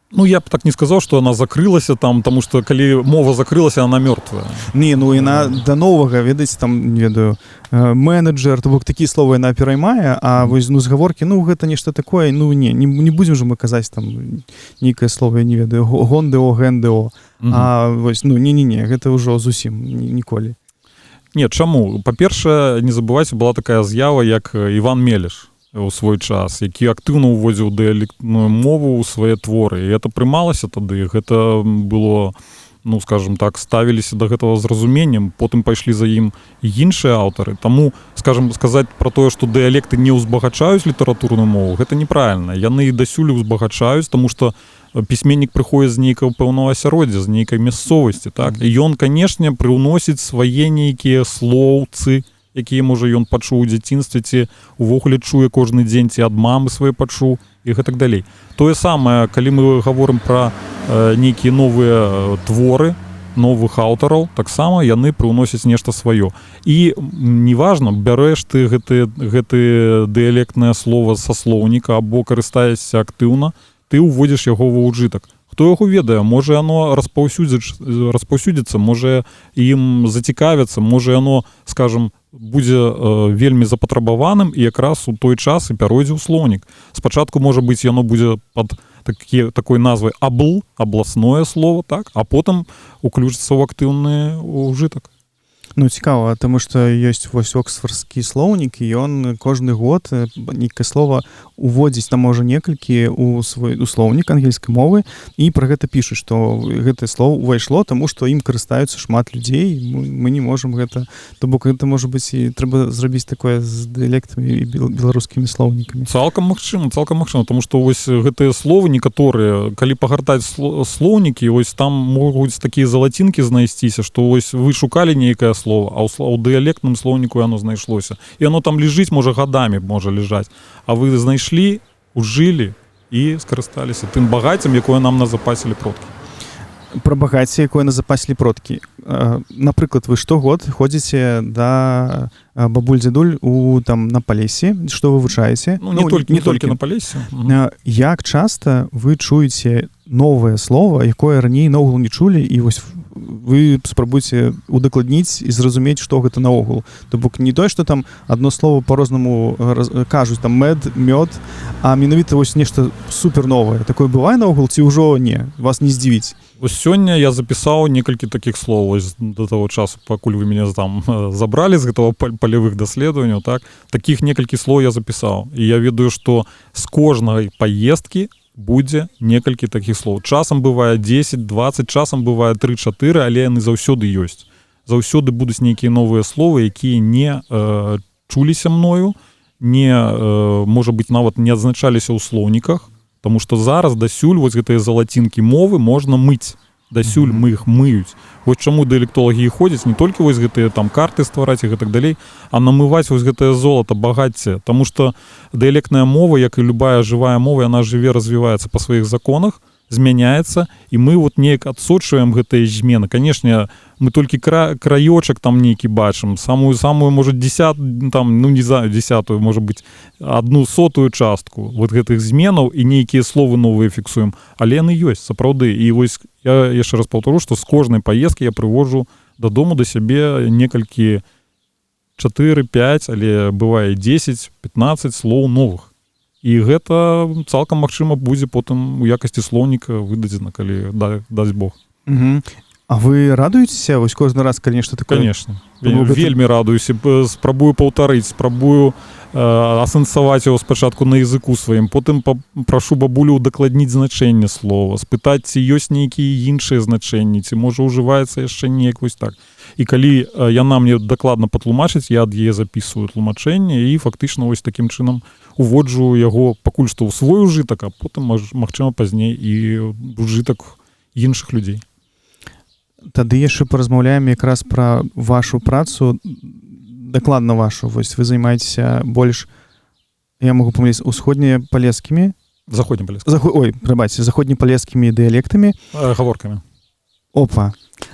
Ну, я б так не сказаў, што яна закрылася там, таму што калі мова закрылася, яна мёртвая. Не, ну яна да новага, ведаеце, там, не ведаю, менеджер, то бок такія словы яна пераймае, а вось, ну, згаворкі, ну, гэта нешта такое, ну, не будзем же мы казаць там нейкае слово, я не ведаю, гондео, гэндео, а вось, ну, не, гэта ўжо зусім ніколі. Не, чаму? Па-першае, не забывайце, была такая з'ява, як Іван Мелеш у свой час, які актыўна ўводзіў дыялектную мову ў свае творы. І гэта прымалася тады, гэта было, ну, скажем так, ставіліся да гэтага з разуменнем, потым пайшлі за ім і іншыя аўтары. Таму, скажем, сказаць пра тое, што дыялекты не ўзбагачаюць літаратурную мову, гэта неправільна. Яны і дасюль узбагачаюць, таму што пісьменнік прыходзіць з нейкага пэўнага асяроддзя, з нейкай мясцовасці, так? І ён, канешне, прыўносіць свае нейкія слоўцы, якія, можа, ён пачуў у дзяцінстве, ці увогуле чуе кожны дзень, ці ад мамы свае пачуў, і гэтак далей. Тое самае, калі мы гаворым пра нейкія новыя творы, новых аўтараў, таксама яны прыўносяць нешта сваё. І неважна, бярэш ты гэты дыялектнае слова са слоўніка або карыстаешся актыўна, ты ўводзіш яго ва ўжытак. Хто яго ведае, можа яно распаўсюдзіцца, можа ім зацікавіцца, можа яно, скажем, будзе вельмі запатрабаваным і якраз у той час і пяройдзе ў слоўнік. Спачатку, можа быць, яно будзе пад такой назвай абласное слово, так, а потым уключыцца ў актыўны ўжытак. Ну, цікава, таму што ёсць вось оксфордскі слоўнік, і ён кожны год нейкае слова уводзіць, там, можа, некалькі ў свой слоўнік ангельскай мовы, і пра гэта пішуць, што гэтае слово увайшло, таму што ім карыстаюцца шмат людзей, мы не можам гэта, то бок гэта, можа быць, і трэба зрабіць такое з дыялектамі і беларускімі слоўнікамі. Цалкам магчыма, таму што вось гэтыя словы некаторыя, калі пагартаць слоўнікі, вось там могуць такія залацінкі знайсціся, што вось вы шукалі нейкае слово, а ў дыялектным слоўніку яно знайшлося. І яно там ляжыць, можа, гадамі можа ляжаць. А вы знайшлі, ужылі і скарысталіся тым багаццем, якое нам назапасілі продкі. Пра багацце, якое назапасілі продкі. Напрыклад, вы штогод ходзіце да бабуль-дзядуль на Палесе, што вывучаеце? Ну, не толькі на Палесе. Як часта вы чуеце новае слово, якое раней наогул не чулі, і вось вы спрабуйце удакладніць і зразумець, што гэта наогул. То бок не тое, што там адно слово по-рознаму кажуць, там мед, мёд, а менавіта вось нешта супер новае. Такое бывае наогул ці ўжо не? Вас не здзівіць? Вось сёння я запісаў некалькі такіх слоў вось да таго часу, пакуль вы мяне там забралі з гэтага палявых даследаванняў, так? Такіх некалькі слоў я запісаў. І я ведаю, што з кожнай паездкі будзе некалькі такіх слоў. Часам бывае 10, 20, часам бывае 3-4, але яны заўсёды ёсць. Заўсёды будуць нейкія новыя словы, якія не чуліся мною, не, можа быць, нават не адзначаліся ў слоўніках, таму што зараз дасюль вось гэтыя залацінкі мовы можна мыць. Дасюль мы іх мыюць. Вось чаму дыялектолагі і ходзяць, не толькі вось гэтыя там карты ствараць і гэтак далей, а намываць вось гэтае золата, багацце. Таму што дыялектная мова, як і любая жывая мова, яна жыве, развіваецца па сваіх законах, змяняецца, і мы вот неяк адсочваем гэтыя змены. Канешне, мы толькі краёчак там нейкі бачым, самую, можа, 10, там, ну, не знаю, 10-ю, можа быць, 1/100 частку вот гэтых зменаў, і нейкія словы новыя фіксуем. Але яны ёсць, сапраўды. І вось я яшчэ раз паўтару, што з кожнай паездкі я прывожу дадому да сябе некалькі 4-5, але бывае 10-15 слоў новых. І гэта цалкам магчыма будзе потым у якасці слоўніка выдадзена, калі дасць Бог. А вы радуецеся вось кожны раз, калі нешта такое? Конечно. Вельмі радуюся, спрабую паўтарыць, спрабую асэнсаваць яго спачатку на языку сваім, потым прашу бабулю удакладніць значэнне слова, спытаць, ці ёсць нейкія іншыя значэнні, ці можа ўжываецца яшчэ неяк вось так. І калі яна мне дакладна патлумачыць, я ад яе запісваю тлумачэнне і фактычна вось такім чынам уводжу яго пакуль што ў свой ужытак, а потым, магчыма, пазней і ужытак іншых людзей. Тады яшчэ паразмаўляем якраз пра вашу працу, дакладна вашу. Вось вы займаецеся больш, я магу памыліць, усходнепалескімі? Заходнепалескімі. Заходнепалескімі дыялектамі? Гаворкамі. Опа.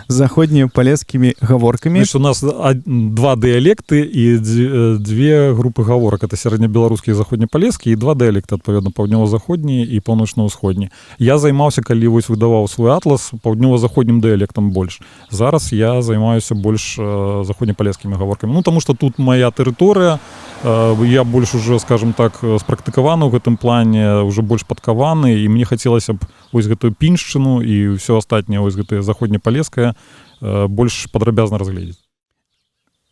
Заходнепалескімі гаворкамі. Значит, у нас 2 дыялекты і 2 групы гаворак. Это сярэднебеларускі і заходнепалескі, і 2 дыялекты, адпаведна, паўднёва-заходні і паўночна-ўсходні. Я займаўся, калі вось выдаваў свой атлас, паўднёва-заходнім дыялектам больш. Зараз я займаюся больш заходнепалескімі гаворкамі. Ну, таму што тут моя тэрыторыя, я больш уже, скажем так, спрактыкаваны ў гэтым плане, уже больш падкаваны, і мне хацелася б вось гэтую піншчыну і ўсё астатняе, вось гэтае заходнепалескае больш падрабязна разгледзець.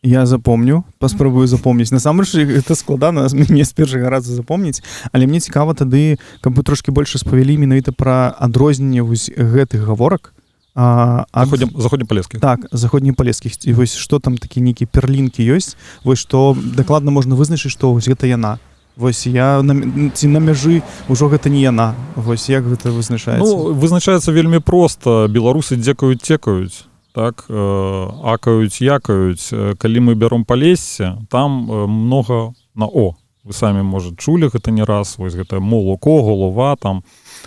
Я запомню, паспрабую запомніць. Насамрэч, гэта складана мне з першага разу запомніць, але мне цікава тады, каб вы трошкі больш распавялі менавіта пра адрозненне вось гэтых гаворак. Заходнепалескіх. Так, заходнепалескіх. І вось што там такі нейкі перлінкі ёсць, вось што дакладна можна вызначыць, што вось гэта яна. Вось я ці на мяжы ўжо гэта не яна. Вось як гэта вызначаецца? Ну, вызначаецца вельмі проста. Беларусы дзекаюць, текаюць, так, акаюць, якаюць. Калі мы бяром Палессе, там многа на О. Вы самі, можа, чулі гэта не раз, вось гэта молоко, голова, там,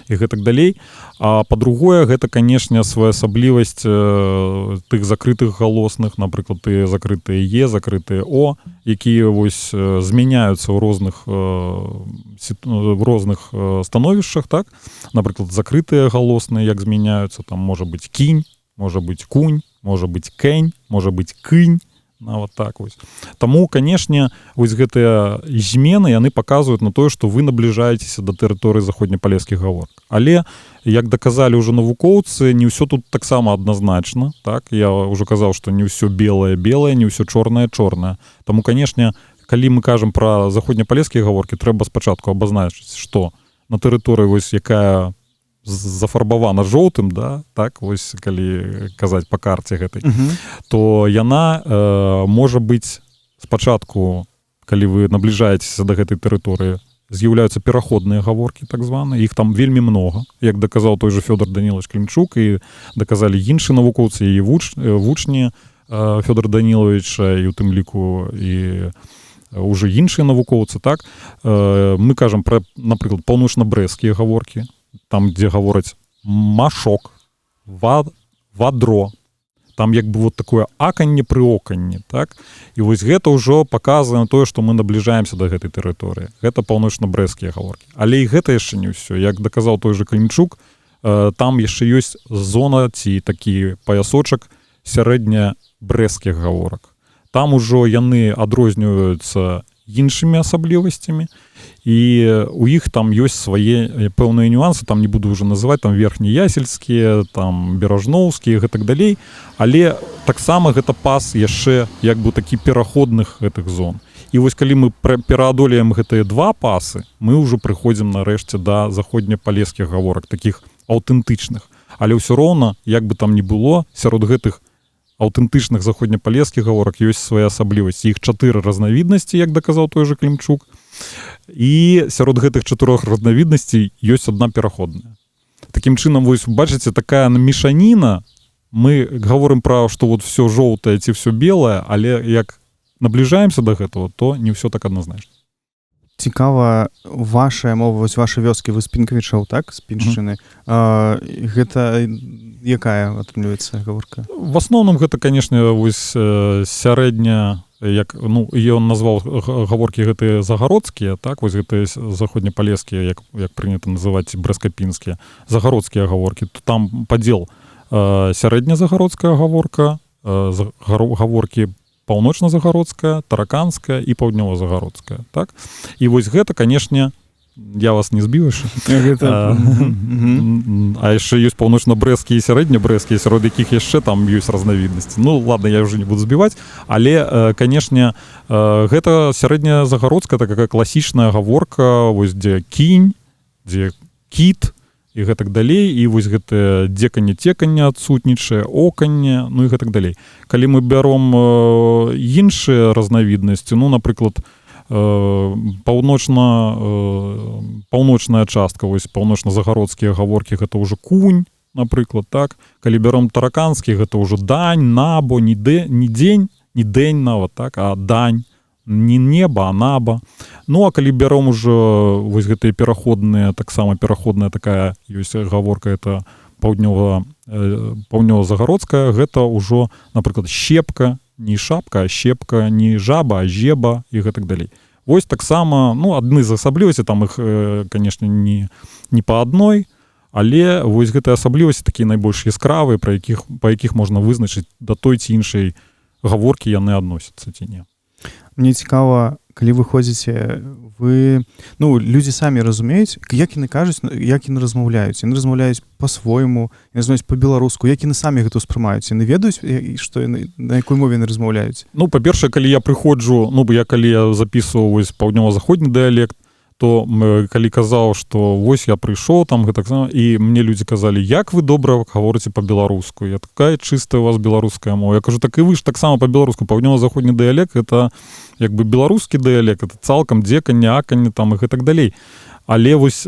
і гэтак далей. А па-другое, гэта, канешне, своеасаблівасць тых закрытых галосных, напрыклад, тыя закрытыя Е, закрытыя О, якія вось змяняюцца ў розных становішчах, так? Напрыклад, закрытыя галосныя, як змяняюцца, там можа быць кінь, можа быць кунь, можа быць кэнь, можа быць кынь, нават так вось. Таму, канешне, вось гэтыя змены, яны паказваюць на тое, што вы набліжаецеся да тэрыторыі заходнепалескіх гаворак. Але, як даказалі ўжо навукоўцы, не ўсё тут таксама адназначна, так? Я ўжо казаў, што не ўсё белае-белае, не ўсё чорнае-чорнае. Таму, канешне, калі мы кажам пра заходнепалескія гаворкі, трэба спачатку абазначыць, што на тэрыторыі вось якая зафарбавана жоўтым, да, так, вось калі казаць па карце гэтай, то яна можа быць спачатку, калі вы набліжаецеся да гэтай тэрыторыі, з'яўляюцца пераходныя гаворкі, так званыя, іх там вельмі многа, як даказаў той же Фёдор Данілович Клімчук, і даказалі іншыя навукоўцы, яе вучні Фёдора Даніловича, і ў тым ліку і уже іншыя навукоўцы, так, мы кажам пра, напрыклад, паўночна-брэскія гаворкі, там, дзе гавораць машок, вадро, там як бы вот такое аканне пры оканні, так? І вось гэта ўжо паказвае на тое, што мы набліжаемся да гэтай тэрыторыі. Гэта паўночна-брэскія гаворкі. Але і гэта яшчэ не ўсё. Як даказаў той же Клімчук, там яшчэ ёсць зона ці такі паясочак сярэднябрэсцкіх гаворак. Там ужо яны адрозніваюцца іншымі асаблівасцямі, і у іх там ёсць свае пэўныя нюансы, там не буду уже называць, там верхнеясельскія, там беражноўскія і гэтак далей, але таксама гэта пас яшчэ як бы такі пераходных гэтых зон. І вось калі мы пераадолеем гэтыя два пасы, мы ўжо прыходзім нарэшце да заходнепалескіх гаворак, такіх аўтэнтычных. Але ўсё роўна, як бы там ні было, сярод гэтых аўтэнтычных заходнепалескіх гаворак ёсць свае асаблівасці. Іх 4 разнавіднасці, як даказаў той же Клімчук. І сярод гэтых 4 разнавіднасцей ёсць одна пераходная. Такім чынам, вось бачыце, такая мешаніна, мы гаворым пра, што вот все жоўтае ці все белае, але як набліжаемся да гэтага, то не ўсё так адназначна. Цікава, вашая мова, вось вашай вёскі, вы з Пінкавічоў, так? З Піншчыны. Гэта якая атрымліваецца гаворка? В асноўным гэта, канешне, вось сярэдня, як, ну, ён назваў гаворкі гэтыя загародскія, так? Вось гэтыя заходнепалескія, як прынята называць брэскапінскія, загародскія гаворкі. Там падзел сярэднязагародская гаворка, гаворкі паўночна-загародская, тараканская і паўднёва-загародская, так? І вось гэта, канешне, я вас не збіў яшчэ. А яшчэ ёсць паўночна-брэсцкія і сярэднябрэсцкія, сярод якіх яшчэ там ёсць разнавіднасці. Ну, ладно, я ўжо не буду збіваць, але, канешне, гэта сярэднязагародская такая класічная гаворка, вось дзе кінь, дзе кіт, і гэтак далей, і вось гэтае дзеканне-теканне адсутнічае, оканне, ну і гэтак далей. Калі мы бяром іншыя разнавіднасці, ну, напрыклад, паўночная частка, вось паўночна-загародскія гаворкі, гэта ўжо кунь, напрыклад, так? Калі бяром тараканскі, гэта ўжо дань, набо, не дзень, не дзень нават, так? А дань. Не неба, а наба. Ну, а калі бяром ужо вось гэтыя пераходныя, таксама пераходная такая ёсць гаворка, это паўднёва-загародская, гэта ўжо, напрыклад, щепка, не шапка, а щепка, не жаба, а жеба і гэтак далей. Вось таксама, ну, адны з асаблівасцей, там іх, канешне, не па адной, але вось гэтыя асаблівасці такія найбольш яскравыя, па якіх можна вызначыць да той ці іншай гаворкі яны адносяцца ці не. Мне цікава, калі вы ходзіце, вы, ну, людзі самі разумеюць, як яны кажуць, як яны размаўляюць. Яны размаўляюць па-свойму, яны размаўляюць па-беларуску, як яны самі гэта ўспрымаюць. Яны ведаюць, што яны, на якой мове яны размаўляюць? Ну, па-першае, калі я прыходжу, ну, калі я запісваў вось паўднёва-заходні дыялект, то калі казаў, што вось я прыйшоў там, гэтак, і мне людзі казалі, як вы добра гаворыце па-беларуску, я такая чыстая у вас беларуская мова. Я кажу, так і вы ж таксама па-беларуску, паўднёва-заходні дыялект, гэта як бы беларускі дыялект, это цалкам дзеканне, аканне там і гэтак далей. Але вось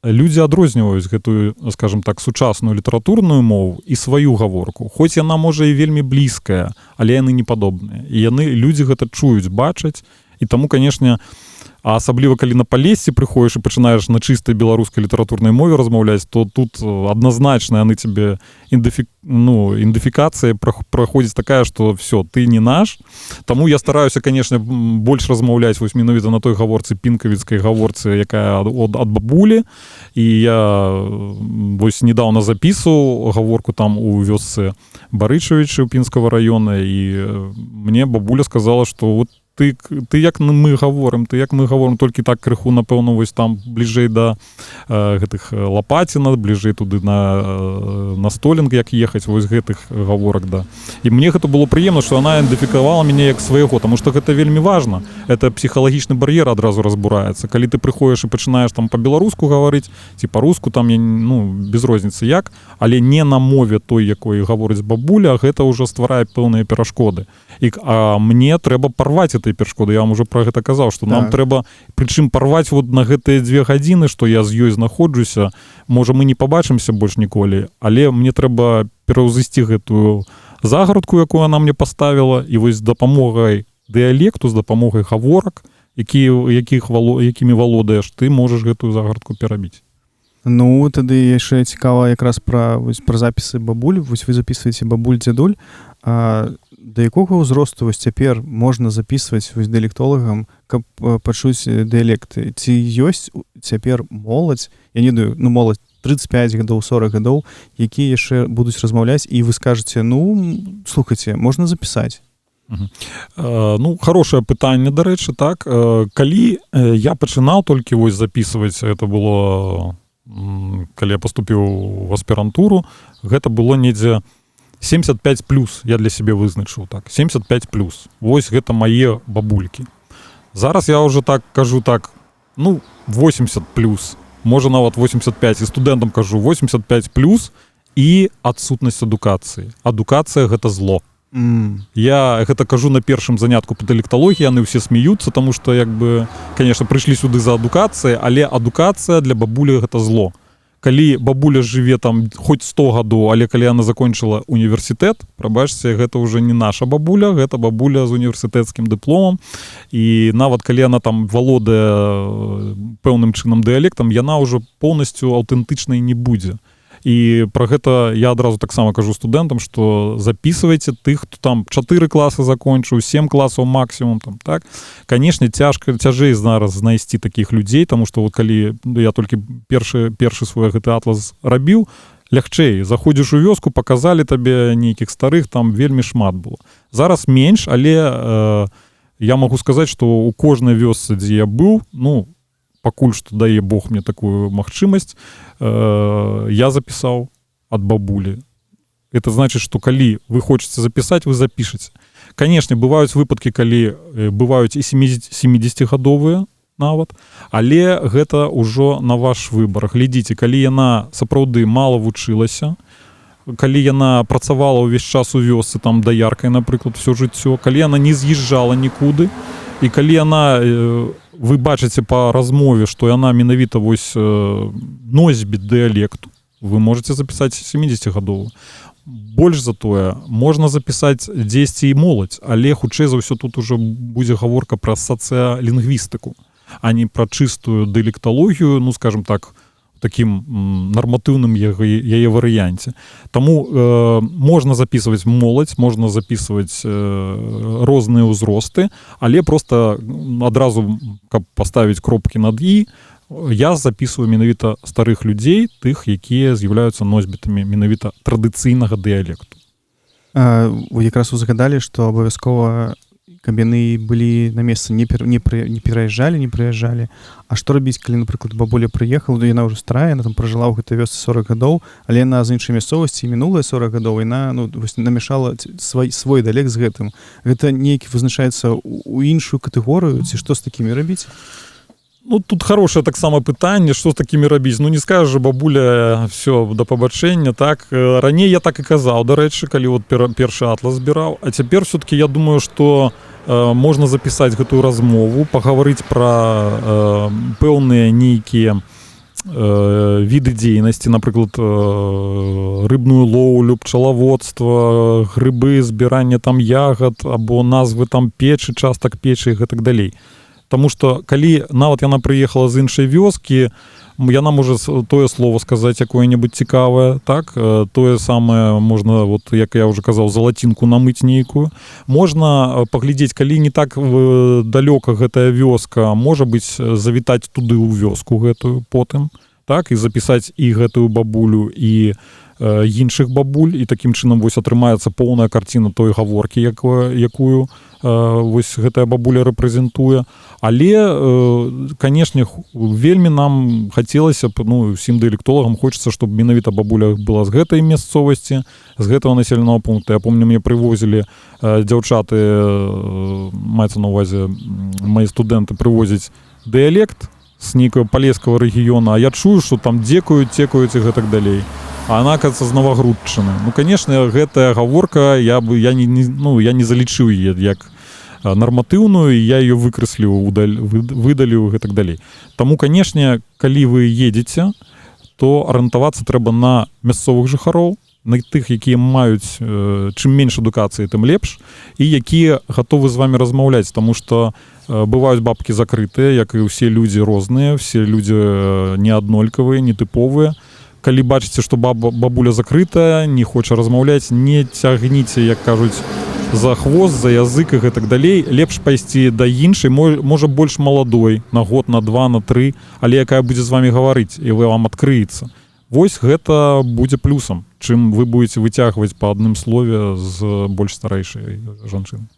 людзі адрозніваюць гэтую, скажем так, сучасную літаратурную мову і сваю гаворку. Хоць яна можа і вельмі блізкая, але яны не падобныя. І людзі гэта чуюць, бачаць, і таму, канешне, а асабліва, калі на Палессе прыходзіш і пачынаеш на чыстай беларускай літаратурнай мове размаўляць, то тут адназначна яны цябе ідэнтыфікацыя праходзіць такая, што все, ты не наш. Таму я стараюся, канешне, больш размаўляць вось менавіта на той гаворцы, пінкавіцкай гаворцы, якая ад бабулі. І я вось недаўна запісваў гаворку там у вёсцы Барычавічы ў Пінскага раёна, і мне бабуля сказала, што вот ты як мы гаворым, толькі так крыху, напэўна, вось там бліжэй да гэтых Лапаціна, бліжэй туды на Столінг, як ехаць, вось гэтых гаворак, да. І мне гэта было прыемна, што она ідэнтыфікавала мяне як свайго, таму што гэта вельмі важна. Это псіхалагічны бар'ер адразу разбураецца. Калі ты прыходзіш і пачынаеш там па-беларуску гаварыць, ці па-руску, там, ну, без розніцы як, але не на мове той, якой гаворыць бабуля, гэта ўжо стварае пэўныя перашкоды. А мне трэба парваць этой перашкоды. Я вам уже про гэта казаў, што нам трэба, прычым парваць вот на гэтыя 2 гадзіны, што я з ёй знаходжуся. Можа, мы не пабачымся больш ніколі, але мне трэба пераўзысці гэтую загарадку, якую она мне паставіла, і вось з дапамогай дыялекту, з дапамогай гаворак, якімі валодаеш, ты можаш гэтую загарадку перабіць. Ну, тады яшчэ цікава якраз пра запісы бабуль. Вось вы записываеце бабуль-дзядуль. Да якога ўзросту вось цяпер можна записваць вось дыялектолагам, каб пачуць дыялекты? Ці ёсць цяпер моладзь? Я не ведаю, ну, моладзь 35 гадоў 40 гадоў, якія яшчэ будуць размаўляць, і вы скажаце, ну слухайце, можна запісаць. Ну, хорошае пытанне, дарэчы, так. Калі я пачынаў толькі вось запісваць, это было, калі я паступіў в аспірантуру, гэта было недзе 75 плюс, я для сябе вызначыў, так, 75 плюс. Вось гэта мае бабулькі. Зараз я уже так кажу, так, ну, 80 плюс, можа нават 85, і студэнтам кажу 85 плюс і адсутнасць адукацыі. Адукацыя гэта зло. Я гэта кажу на першым занятку па дыялекталогіі, яны ўсе смеюцца, таму што, як бы, конечно, прыйшлі сюды за адукацыяй, але адукацыя для бабулі гэта зло. Калі бабуля жыве там хоць 100 гадоў, але калі яна закончыла універсітэт, прабачце, гэта ўжо не наша бабуля, гэта бабуля з універсітэцкім дыпломам, і нават калі яна там валодае пэўным чынам дыялектам, яна ўжо поўнасцю аўтэнтычнай не будзе. І пра гэта я адразу таксама кажу студэнтам, што запісвайце тых, хто там 4 класы закончыў, 7 класаў максімум, там, так. Канешне, цяжэй зараз знайсці такіх людзей, таму што вот калі я толькі першы свой гэты атлас рабіў, лягчэй, заходзіш у вёску, паказалі табе нейкіх старых, там вельмі шмат было. Зараз менш, але я магу сказаць, што у кожнай вёсцы, дзе я быў, ну, пакуль што дае Бог мне такую магчымасць, я запісаў ад бабулі. Это значыць, што калі вы хочаце запісаць, вы запішаце. Канешне, бываюць выпадкі, калі бываюць і 70-гадовыя нават, але гэта ўжо на ваш выбар. Глядзіце, калі яна сапраўды мала вучылася, калі яна працавала ўвесь час у вёсцы, там даяркай, напрыклад, всё жыццё, калі яна не з'язджала нікуды, і калі яна, вы бачыце па размове, што яна менавіта вось носьбіт дыялекту, вы можаце запісаць 70-гадовую. Больш за тое, можна запісаць дзесьці і моладзь, але хутчэй за ўсё тут ужо будзе гаворка пра сацыялінгвістыку, а не пра чыстую дыялекталогію, ну, скажем так, такім нарматыўным яе варыянце. Таму можна запісваць моладзь, можна запісваць розныя ўзросты, але проста адразу, каб паставіць кропкі над «і», я запісваю менавіта старых людзей, тых, якія з'яўляюцца носьбітамі менавіта традыцыйнага дыялекту. Вы якраз узгадалі, што абавязкова каб яны былі на месцы, не пераязджалі, не прыязджалі. А што рабіць, калі, напрыклад, бабуля прыехала, яна ўжо старая, яна там пражыла ў гэтай вёсцы 40 гадоў, але яна з іншай мясцовасці мінулая 40 гадоў, яна намяшала свой дыялект з гэтым. Гэта нейкі вызначаецца ў іншую катэгорыю, ці што з такімі рабіць? Ну, тут хорошее таксама пытанне, што з такімі рабіць. Ну, не скажаш, бабуля, все, да пабачэння, так. Раней я так і казаў, дарэчы, калі вот першы атлас збіраў. А цяпер все-таки я думаю, што можна запісаць гэтую размову, пагаварыць пра пэўныя нейкія віды дзейнасці, напрыклад, рыбную лоўлю, пчалаводства, грыбы, збіранне там ягад, або назвы там печы, частак печы і гэтак далей. Таму што калі нават яна прыехала з іншай вёскі, яна можа тое слово сказаць якое-небудзь цікавае, так, тое самае можна, вот, як я ўжо казаў, залацінку намыць нейкую. Можна паглядзець, калі не так далёка гэтая вёска, можа быць, завітаць туды ў вёску гэтую потым, так, і запісаць і гэтую бабулю, і іншых бабуль, і такім чынам вось атрымаецца поўная карціна той гаворкі, якую вось гэтая бабуля рэпрэзентуе. Але, канешне, вельмі нам хацелася б, ну, усім дыялектолагам хочацца, чтобы менавіта бабуля была з гэтай мясцовасці, з гэтага населенага пункта. Я помню, мне прывозілі дзяўчаты, маецца на ўвазе, мои студэнты прывозяць дыялект з нейкага палескага рэгіёна, а я чую, што там дзекаюць і гэтак далей. А она, кажется, з Новагрудчыны. Ну, конечно, гэтая гаворка, я не залічыў яе як нарматыўную, і я ее выкрэсліў, выдаліў і гэтак далей. Таму, канешне, калі вы едзеце, то арыентавацца трэба на мясцовых жыхароў, на тых, якія маюць чым менш адукацыі, тым лепш, і якія гатовы з вамі размаўляць, таму што бываюць бабкі закрытыя, як і ўсе людзі розныя, все людзі неаднолькавыя, нетыповыя. Калі бачыце, што бабуля закрытая, не хоча размаўляць, не цягніце, як кажуць, за хвост, за язык і гэтак далей. Лепш пайсці да іншай, можа больш маладой, на год, на 2, на 3, але якая будзе з вамі гаварыць, і вам адкрыецца. Вось гэта будзе плюсам, чым вы будете выцягваць па адным слове з больш старэйшай жанчыны.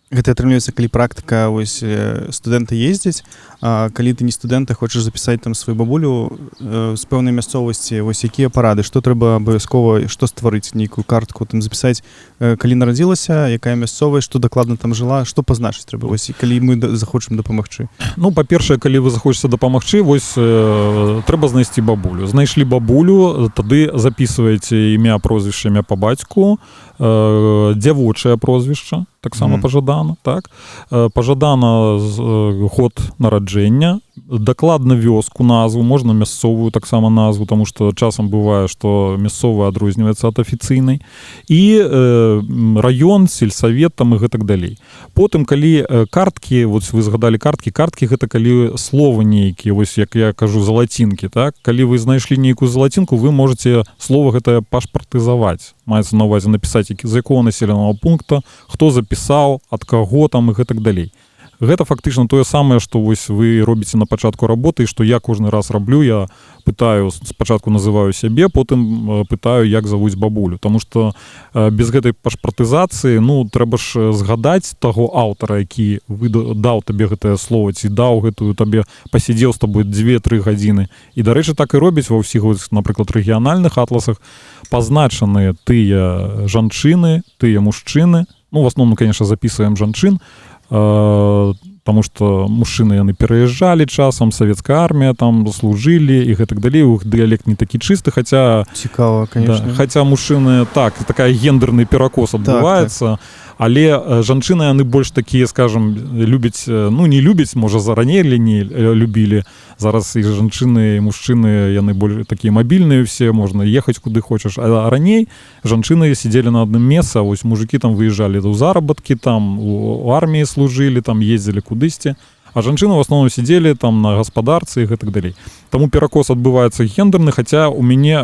Гэта атрымліваецца, калі практыка, вось студэнты ездзяць, а калі ты не студэнт, хочаш запісаць там сваю бабулю з пэўнай мясцовасці, вось якія парады, што трэба абавязкова, што стварыць, нейкую картку, там запісаць, калі нарадзілася, якая мясцовасць, што дакладна там жыла, што пазначыць трэба, вось, калі мы захочам дапамагчы. Ну, па-першае, калі вы захочаце дапамагчы, вось трэба знайсці бабулю. Знайшлі бабулю, тады запісваеце імя, прозвішча, імя па бацьку, дзявочае прозвішча, таксама пажадана, так? Пажадана год нараджэння, дакладна вёску, назву, можна мясцовую таксама назву, таму што часам бывае, што мясцовая адрозніваецца ад афіцыйнай, і раён, сельсавет там і гэтак далей. Потым, калі карткі, вось вы згадалі карткі гэта калі словы нейкія, вось як я кажу, залацінкі, так? Калі вы знайшлі нейкую залацінку, вы можете слова гэтае пашпартызаваць. Маецца на ўвазе напісаць, з якога населенага пункта, хто запісаў, ад каго там і гэтак далей. Гэта фактычна тое самае, што вось вы робіце на пачатку работы, і што я кожны раз раблю, я пытаю, спачатку называю сябе, потым пытаю, як завуць бабулю. Таму што без гэтай пашпартызацыі, ну, трэба ж згадаць таго аўтара, які даў табе гэтае слово, ці даў гэтую табе, пасядзеў з табой 2-3 гадзіны. І, дарэчы, так і робіць ва ўсіх, напрыклад, рэгіянальных атласах, пазначаныя тыя жанчыны, тыя мужчыны, ну, в асноўным, конечно, запісваем жанчын, потому что мужчыны яны пераязджалі часам, савецкая армія там служылі і гэтак далей, у іх дыялект не такі чысты, хаця цікава, конечно. Да, хаця мужчыны так, такая гендерны перакос адбываецца, так. Але жанчыны яны больш такія, скажем, любяць, ну не любяць, можа за раней не любілі. Зараз і жанчыны, і мужчыны яны больш такія мабільныя все, можна ехаць куды хочаш. А раней жанчыны сидзелі на адным месцы, а вось мужыкі там выязджалі ў заработкі, там у арміі служылі, там ездзілі кудысьці. А жанчыны в основном сидзелі там на гаспадарцы і гэтак далей. Таму перакос адбываецца гендерны, хаця у мяне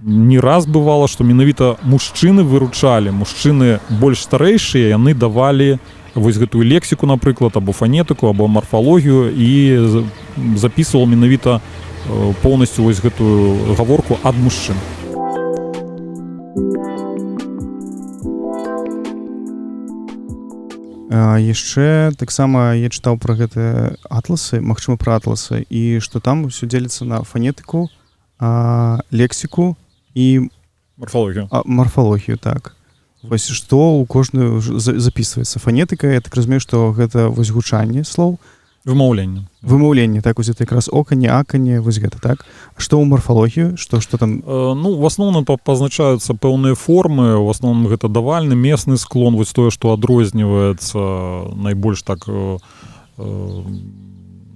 не раз бывало, што менавіта мужчыны выручалі, мужчыны больш старэйшыя, яны давалі вось гэтую лексіку, напрыклад, або фанетыку, або марфалогію, і запісваў менавіта поўнасцю вось гэтую гаворку ад мужчын. Яшчэ таксама я чытаў пра гэтыя атласы, магчыма, пра атласы, і што там усё дзеліцца на фанетыку, лексіку і марфалогію, так. Вось што ў кожную запісваецца. Фанетыка, я так разумею, што гэта вось гучанне слоў. Вымаўленне, так, вось это якраз оканне, аканне, вось гэта, так. Што ў марфалогію? Што там? Ну, в асноўным пазначаюцца пэўныя формы, в асноўным гэта давальны, месны склон, вось тое, што адрозніваецца найбольш так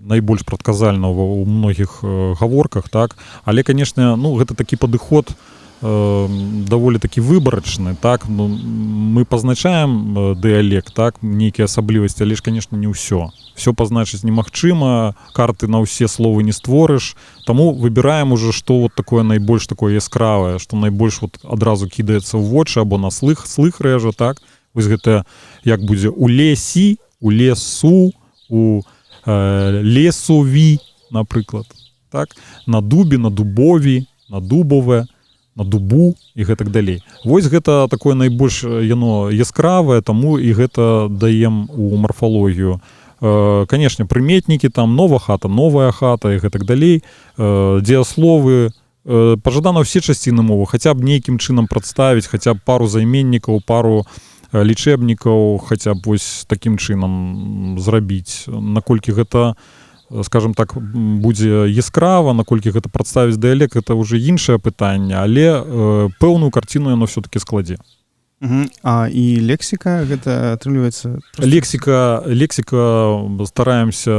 найбольш прадказальна ў многіх гаворках, так. Але, канешне, ну, гэта такі падыход даволі такі выбарачны, так. Ну, мы пазначаем дыялект, так, нейкія асаблівасці, але ж, канешне, не ўсё. Всё пазначыць немагчыма, карты на ўсе словы не створыш, таму выбіраем уже, што вот такое найбольш такое яскравае, што найбольш вот адразу кідаецца ў вочы або на слых рэжа, так. Вось гэта як будзе у лесі, у лесу, у лесові, напрыклад, так, на дубе, на дубові, на дубове, на дубу і гэтак далей. Вось гэта такое найбольш яно яскравае, таму і гэта даем у марфалогію. Канешне, прыметнікі, там нова хата, новая хата і гэтак далей, дзеясловы, пажадана ўсе часціны мовы, хаця б нейкім чынам прадставіць, хаця б пару займеннікаў, пару лічэбнікаў, хаця б вось такім чынам зрабіць. Наколькі гэта, скажем так, будзе яскрава, наколькі гэта прадставіць дыялект, гэта ўжо іншае пытанне, але пэўную карціну яно все-таки складзе. І лексіка, гэта атрымліваецца? Лексіка стараемся,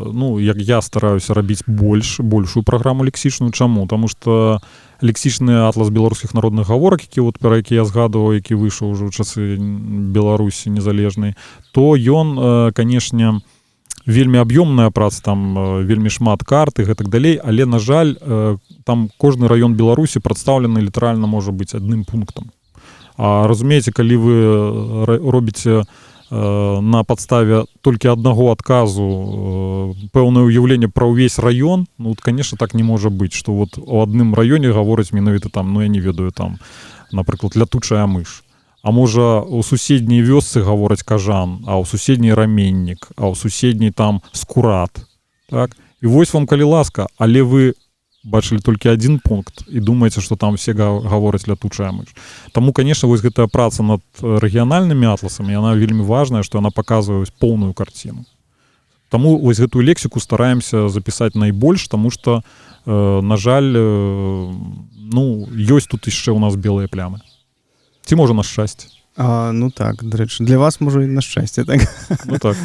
ну, як я стараюся рабіць большую праграму лексічную. Чаму? Таму што лексічны атлас беларускіх народных гаворак, пра які я згадываў, які выйшаў ужо ў часы Беларусі незалежнай, то ён, канешне, вельмі аб'ёмная праца, там вельмі шмат карт і гэтак далей, але, на жаль, там кожны раён Беларусі прадстаўлены літаральна можа быць адным пунктам. А разумееце, калі вы робіце на падставе толькі аднаго адказу пэўнае ўяўленне пра ўвесь раён, ну, конечно, так не можа быць, што вот у адным раёне гавораць менавіта там, ну, я не ведаю, там, напрыклад, лятучая мыш. А можа, у суседняй вёсцы гавораць кажан, а ў суседняй раменнік, а ў суседняй там скурат. Так? І вось вам, калі ласка, але вы бачылі толькі адзін пункт і думаеце, што там все гавораць лятучая мыш. Таму, конечно, вось гэтая праца над рэгіянальнымі атласамі, яна вельмі важная, што яна паказвае поўную карціну. Таму вось гэтую лексіку стараемся запісаць найбольш, таму што, на жаль, ну, ёсць тут яшчэ ў нас белыя плямы. Ці можа на шчасце? Ну так, дарэчы, для вас можа і на шчасце, так? Ну так.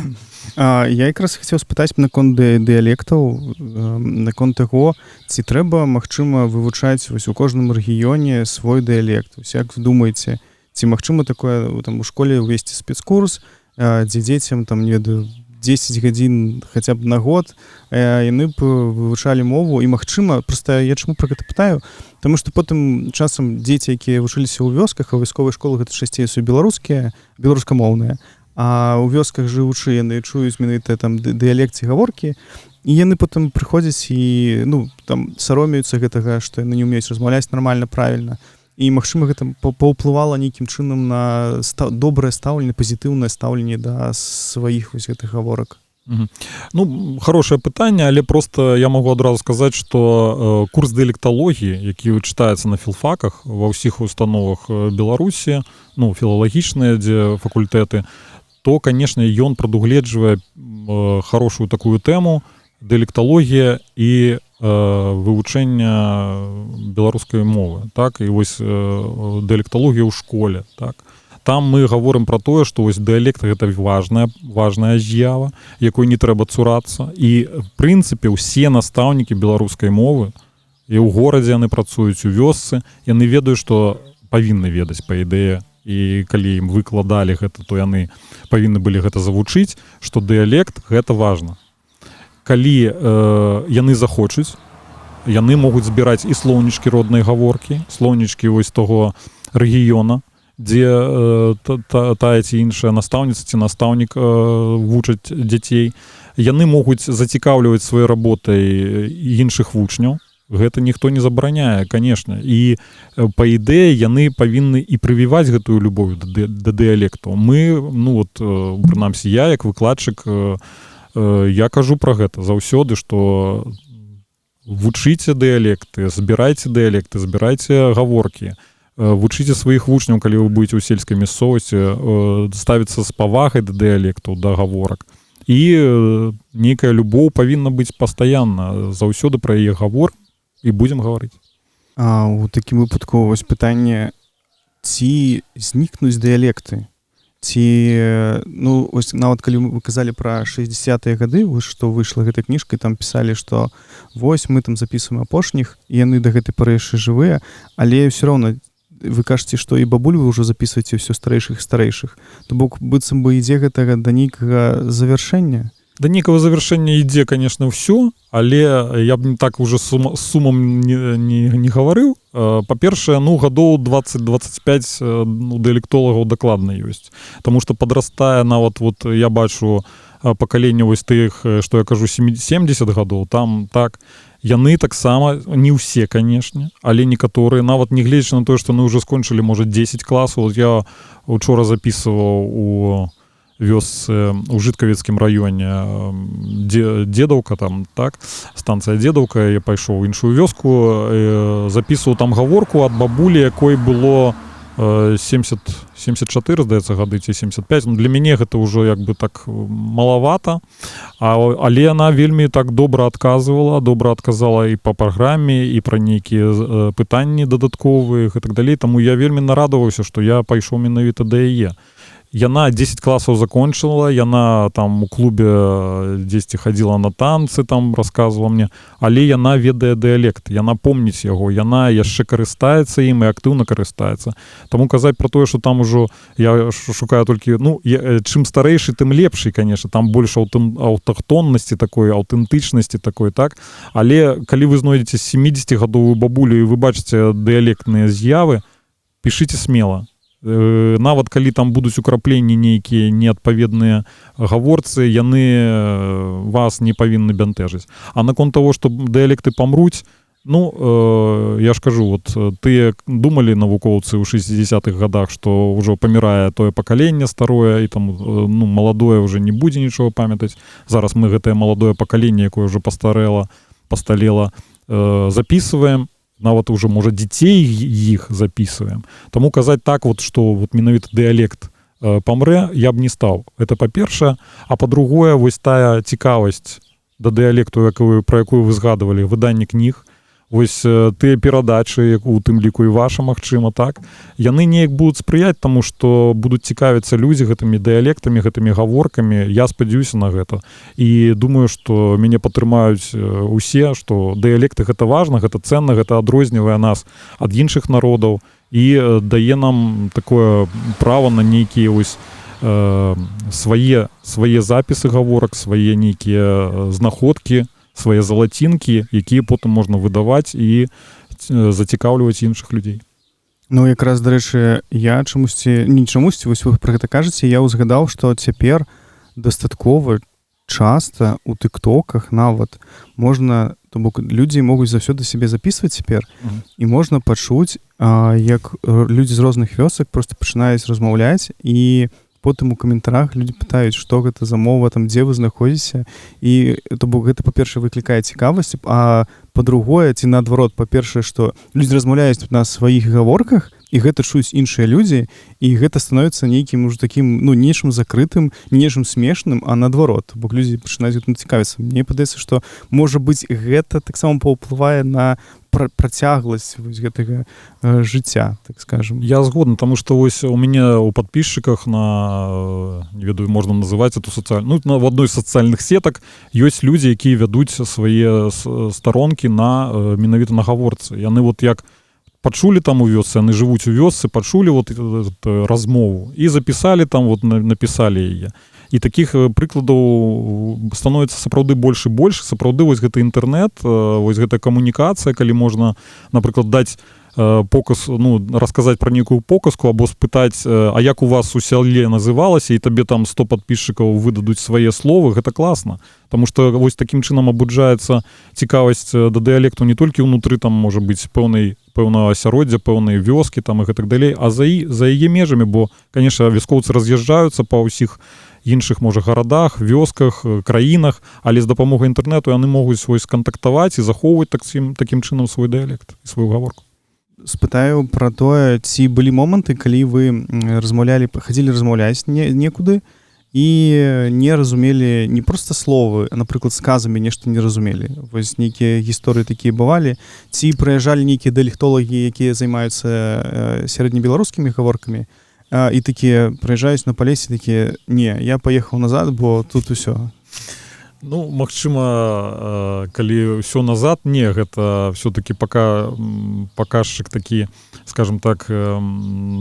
Я якраз хацеў спытаць наконт дыялектаў, наконт таго, ці трэба, магчыма, вывучаць вось у кожным рэгіёне свой дыялект. Як вы думаеце, ці магчыма такое там у школе ўвесці спецкурс, дзе дзецям там, не ведаю, 10 гадзін хаця б на год яны б вывучалі мову, і магчыма, проста я чаму пра гэта пытаю, таму што потым часам дзеці, якія вучыліся ў вёсках, а вайсковай школы гэта часцей усё беларускія, беларускамоўныя, а ў вёсках жывучы яны чуюць менавіта там дыялекці гаворкі, і яны потым прыходзяць і, ну, там саромеюцца гэтага, што яны не ўмеюць размаўляць нармальна, правільна. І, магчыма, гэта паўплывала нейкім чынам на добрае стаўленне, пазітыўнае стаўленне да сваіх вось гэтых гаворак. Ну, хорошае пытанне, але просто я магу адразу сказаць, што курс дыялекталогіі, які чытаецца на філфаках ва ўсіх установах Беларусі, ну, філалагічныя, дзе факультэты, то, конечно, ён прадугледжвае хорошую такую тэму дыялекталогія і вывучэння беларускай мовы, так, і вось дыялекталогія ў школе, так. Там мы гаворым пра тое, што вось дыялект гэта важная з'ява, якой не трэба цурацца, і в прынцыпе ўсе настаўнікі беларускай мовы і ў горадзе яны працуюць у вёсцы, яны ведаюць, што павінны ведаць па ідэе, і калі ім выкладалі гэта, то яны павінны былі гэта завучыць, што дыялект гэта важна. Калі яны захочуць, яны могуць збіраць і слоўнічкі роднай гаворкі, слоўнічкі вось таго рэгіёна, дзе тая ці іншая настаўніца ці настаўнік вучаць дзяцей. Яны могуць зацікаўліваць сваёй работай іншых вучняў. Гэта ніхто не забараняе, конечно. І па ідэі яны павінны і прывіваць гэтую любоў да дыялекту. Мы, ну вот, прынамсі я, як выкладчык, я кажу пра гэта заўсёды, што вучыце дыялекты, збірайце дыялекты, збірайце гаворкі, вучыце сваіх вучняў, калі вы будзеце ў сельскай мясцовасці, ставіцца з павагай да дыялектаў, да гаворак. І нейкая любоў павінна быць пастаянна, заўсёды пра яе гавор, і будзем гаварыць. А ў такім выпадку вось пытанне, ці знікнуць дыялекты? Ці, ну, ось нават калі вы казалі пра 60-е гады, што выйшла гэтай кніжкай, там пісалі, што вось мы там запісваем апошніх, і яны да гэтай пары яшчэ жывыя, але ўсё роўна вы кажаце, што і бабуль вы ўжо запісваеце ўсё старэйшых і старэйшых. То бок быццам бы ідзе гэтага да нейкага завяршэння. Да нейкага завяршэння ідзе, конечно, ўсё, але я б не так уже сумам не гаварыў. Па-першае, ну, гадоў 20-25 ну, дыялектолагаў дакладна ёсць. Таму што падрастае нават, вот я бачу пакаленне вось тых, што я кажу, 70 гадоў, там так, яны таксама, не ўсе, канешне, але некаторыя, нават не гледзячы на тое, што яны ўжо скончылі, можа, 10 класаў. Вот я учора запісваў у вёсцы ў жыткавецкім раёне Дзедаўка, там, так, станцыя Дзедаўка, я пайшоў у іншую вёску, запісваў там гаворку ад бабулі, якой было 74, здаецца, гады ці 75. Ну, для мяне гэта ўжо як бы так малавата, але яна вельмі так добра адказвала, добра адказала і па праграме, і пра нейкія пытанні дадатковыя і так далей. Таму я вельмі нарадаваўся, што я пайшоў менавіта да яе. Яна 10 класаў закончыла, яна там у клубе дзесьці хадзіла на танцы, там расказвала мне, але яна ведае дыялект, яна помніць яго, яна яшчэ карыстаецца ім і актыўна карыстаецца. Таму казаць пра тое, што там ужо я шукаю толькі, ну, чым старэйшы, тым лепший, конечно, там больш аўтахтоннасці такой, аўтэнтычнасці такой, так? Але калі вы знойдзеце 70-гадовую бабулю і вы бачыце дыялектныя з'явы, пішыце смела. Нават калі там будуць украпленні нейкія неадпаведныя гаворцы, яны вас не павінны бянтэжыць. А наконт таго, што дыялекты памруць, я ж кажу, вот тыя думалі навукоўцы ў 60-х годах, што ўжо памірае тое пакаленне старое, і там маладое ўжо не будзе нічога памятаць. Зараз мы гэтае маладое пакаленне, якое ўжо пасталела, записываем, нават уже, можа, дзяцей іх записываем. Таму казаць так, вот, што вот менавіта дыялект памрэ, я б не стаў. Это па-першае. А па-другое, вось тая цікавасць да дыялекту, пра якую вы згадывалі, выданне кніг, вось тыя перадачы, у тым ліку і ваша, магчыма, так, яны неяк будуць спрыяць таму, што будуць цікавіцца людзі гэтымі дыялектамі, гэтымі гаворкамі. Я спадзяюся на гэта. І думаю, што мяне падтрымаюць усе, што дыялекты гэта важна, гэта цэнна, гэта адрознівае нас ад іншых народаў і дае нам такое права на нейкія вось свае запісы гаворак, свае нейкія знаходкі, свае залацінкі, якія потым можна выдаваць і зацікаўліваць іншых людзей. Якраз, дарэчы, я чамусьці, вось вы пра гэта кажаце, я ўзгадаў, што цяпер дастаткова часта у тыктоках нават можна, то бок людзі могуць заўсёды сябе запісваць цяпер, і можна пачуць, як людзі з розных вёсак проста пачынаюць размаўляць, і потым у каментарах людзі пытаюць, што гэта за мова, там, дзе вы знаходзіце, і то бок гэта, па-першае, выклікае цікавасць, а па-другое, ці наадварот, па-першае, што людзі размаўляюць на сваіх гаворках, і гэта чуюць іншыя людзі, і гэта становіцца нейкім уже такім, нечым закрытым, нечым смешным, а наадварот, бок людзі пачынаюць гэтым цікавіцца. Мне падаецца, што, можа быць, гэта таксама паўплывае на працягласць вось гэтага жыцця, так скажем. Я згодны, таму што вось у мяне у падпісчыках не ведаю, можна называць эту в адной з сацыяльных сетак ёсць людзі, якія вядуць свае старонкі менавіта на гаворцы. Яны вот як пачулі там у вёсцы, яны жывуць у вёсцы, пачулі вот размову і запісалі там, вот напісалі яе. І такіх прыкладаў становіцца сапраўды больш і больш. Сапраўды вось гэты інтэрнэт, вось гэта камунікацыя, калі можна, напрыклад, даць показ, расказаць пра нейкую показку або спытаць, а як у вас у сяле называлася, і табе там 100 падпісчыкаў выдадуць свае словы, гэта класна. Таму што вось такім чынам абуджаецца цікавасць да дыялекту не толькі ўнутры, там можа быць пэўнага асяроддзя, пэўныя вёскі там і гэтак далей, а за яе межамі, бо, канешне, вяскоўцы раз'язджаюцца па ўсіх іншых, можа, гарадах, вёсках, краінах, але з дапамогай інтэрнэту яны могуць вось кантактаваць і захоўваць такім чынам свой дыялект і сваю гаворку. Спытаю пра тое, ці былі моманты, калі вы хадзілі размаўляць некуды і не разумелі не проста словы, а, напрыклад, сказамі нешта не разумелі. Вось нейкія гісторыі такія бывалі. Ці прыязджалі нейкія дыялектолагі, якія займаюцца сярэднебеларускімі гаворкамі, і такія прыязджаюць на палесе, такія, не, я паехаў назад, бо тут усё. Магчыма, калі ўсё назад, не, гэта все-таки паказчык такі, скажем так,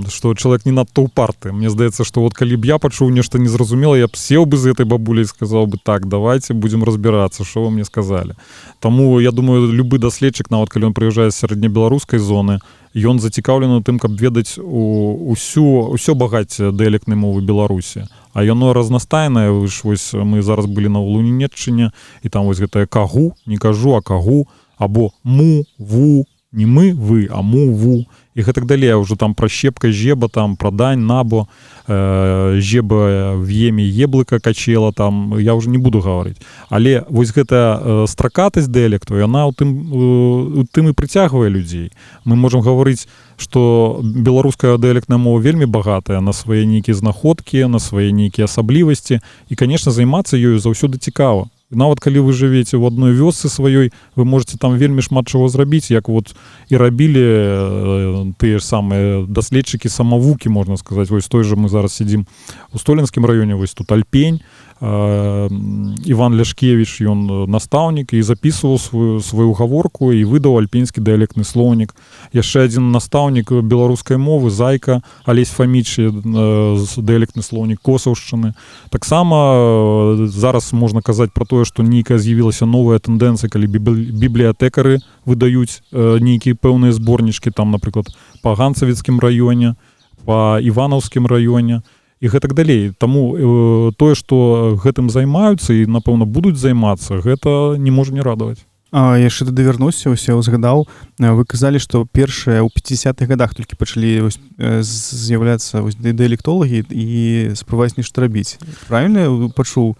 што чалавек не надта ўпарты. Мне здаецца, што вот калі б я пачуў нешта незразумела, я б сеў бы з гэтай бабуляй і сказаў бы, так, давайте будзем разбірацца, што вы мне сказалі. Таму, я думаю, любы даследчык, нават калі ён прыязджае з сярэднебеларускай зоны, ён зацікаўлены тым, каб ведаць усё багацце дыялектнай мовы Беларусі. А яно разнастайнае, вось мы зараз былі на Лунінеччыне, і там вось гэтае кагу, не кажу, а кагу, або му, ву, не мы, вы, а му, ву, і гэтак далей. Ўжо там пра щепка, жеба, там пра дань, набо, жеба в еме, еблыка, качела, там я ўжо не буду гаварыць. Але вось гэтая стракатасць дыялекту, яна у тым і прыцягвае людзей. Мы можам гаварыць, што беларуская дыялектная мова вельмі багатая на свае нейкія знаходкі, на свае нейкія асаблівасці, і, канешне, займацца ёю заўсёды цікава. Нават калі вы жывеце ў адной вёсцы сваёй, вы можете там вельмі шмат чаго зрабіць, як вот і рабілі тыя ж самыя даследчыкі самавукі, можна сказаць. Вось той же мы зараз сидзім у Столінскім раёне, вось тут Альпень, Іван Ляшкевіч, ён настаўнік і запісваў сваю гаворку і выдаў альпейскі дыялектны слоўнік. Яшчэ адзін настаўнік беларускай мовы, Зайка Алесь Фаміч, дыялектны слоўнік Косаўшчыны. Таксама зараз можна казаць пра тое, што нейкая з'явілася новая тэндэнцыя, калі бібліятэкары выдаюць нейкія пэўныя зборнічкі, там, напрыклад, па Ганцавіцкім раёне, па Іванаўскім раёне і гэтак далей. Таму тое, што гэтым займаюцца і, напэўна, будуць займацца, гэта не можа не радаваць. Яшчэ тады вярнуўся, я ўзгадаў, вы казалі, што першыя ў 50-х годах толькі пачалі з'яўляцца дыялектолагі і спрабаваць нешта рабіць. Правільна пачуў?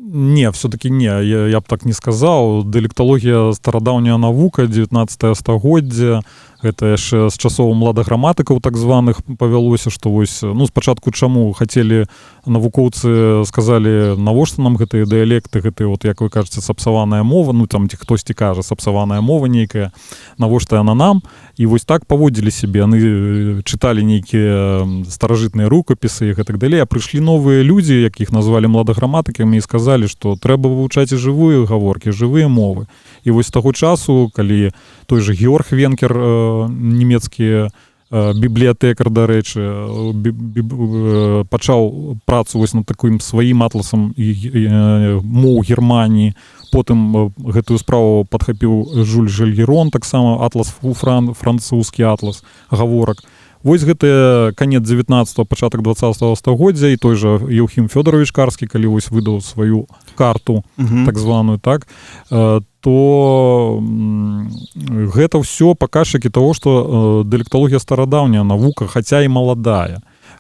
Не, все-таки не, я б так не сказаў. Дыялекталогія старадаўняя навука, 19 стагоддзя, гэта яшчэ з часоў младаграматыкаў так званых павялося, што вось, ну, спачатку чаму хацелі навукоўцы, сказалі, навошта нам гэтыя дыялекты, гэтыя, вот, як вы кажаце, сапсаваная мова, ну, там, хтосьці кажа, сапсаваная мова нейкая, навошта яна нам, і вось так паводзілі сябе, яны чыталі нейкія старажытныя рукапісы і гэтак далей, а прыйшлі новыя людзі, якіх назвалі младаграматыкамі, і сказалі, што трэба вывучаць і жывыя гаворкі, жывыя мовы. І вось з таго часу, калі той же Георг Венкер, нямецкі бібліятэкар, дарэчы, пачаў працу вось над такім сваім атласам моў Германіі, потым гэтую справу падхапіў Жюль Жельгерон, таксама атлас французскі атлас гаворак. Вось гэта канец 19-го, пачатак 20-го стагоддзя, і той жа Еўхім Фёдорович Карскі, калі вось выдаў сваю карту, так званую, так, то гэта ўсё паказчыкі таго, што дыялекталогія старадаўняя навука, хаця і маладая.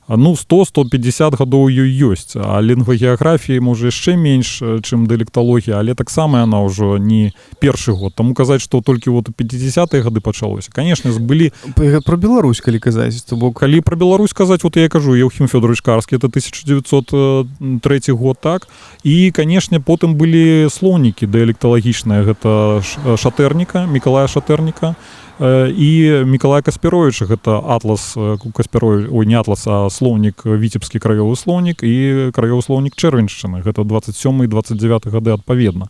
Ну, 100-150 гадоў ёй ёсць, а лінгвагеаграфіі, можа, яшчэ менш, чым дыялекталогія, але таксама яна ўжо не першы год. Таму казаць, што толькі вот у 50-е гады пачалося. Канешне, былі... Про Беларусь, калі казаць, то бок... Калі про Беларусь казаць, вот я кажу, Еўхім Фёдорович Карскі, это 1903 год, так? І, канешне, потым былі слоўнікі дыялекталагічныя, гэта Шатэрніка, Мікалая Шатэрніка, і Мікалая Каспяровіча, гэта атлас Каспярович, ой, не атлас, а слоўнік, віцебскі краёвы слоўнік і краёвы слоўнік Чэрвеншчыны, гэта 27 і 29 гады адпаведна,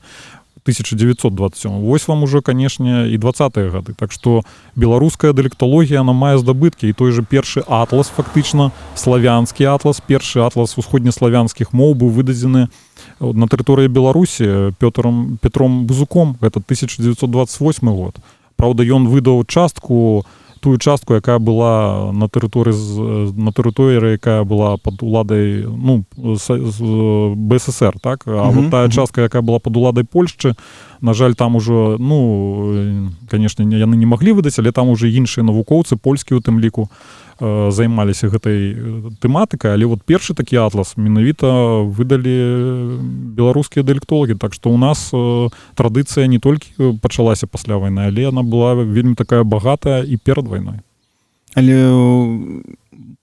1927. Вось вам уже, канешне, і 20-е гады. Так што беларуская дыялекталогія, она мае здабыткі, і той же першы атлас, фактычна, славянскі атлас, першы атлас усходнеславянскіх моў быў выдадзены на тэрыторыі Беларусі Петром Бузуком, гэта 1928 год. Праўда, ён выдаў тую частку, якая была на тэрыторыі, якая была пад уладай, ну, БССР, так? А вот тая частка, якая была пад уладай Польшчы, на жаль, там ужо, ну, канешне, яны не маглі выдаць, але там уже іншыя навукоўцы, польскія у тым ліку, займаліся гэтай тэматыкай, але вот першы такі атлас менавіта выдалі беларускія дыялектолагі, так што ў нас традыцыя не толькі пачалася пасля вайны, але яна была вельмі такая багатая і перад вайной. Але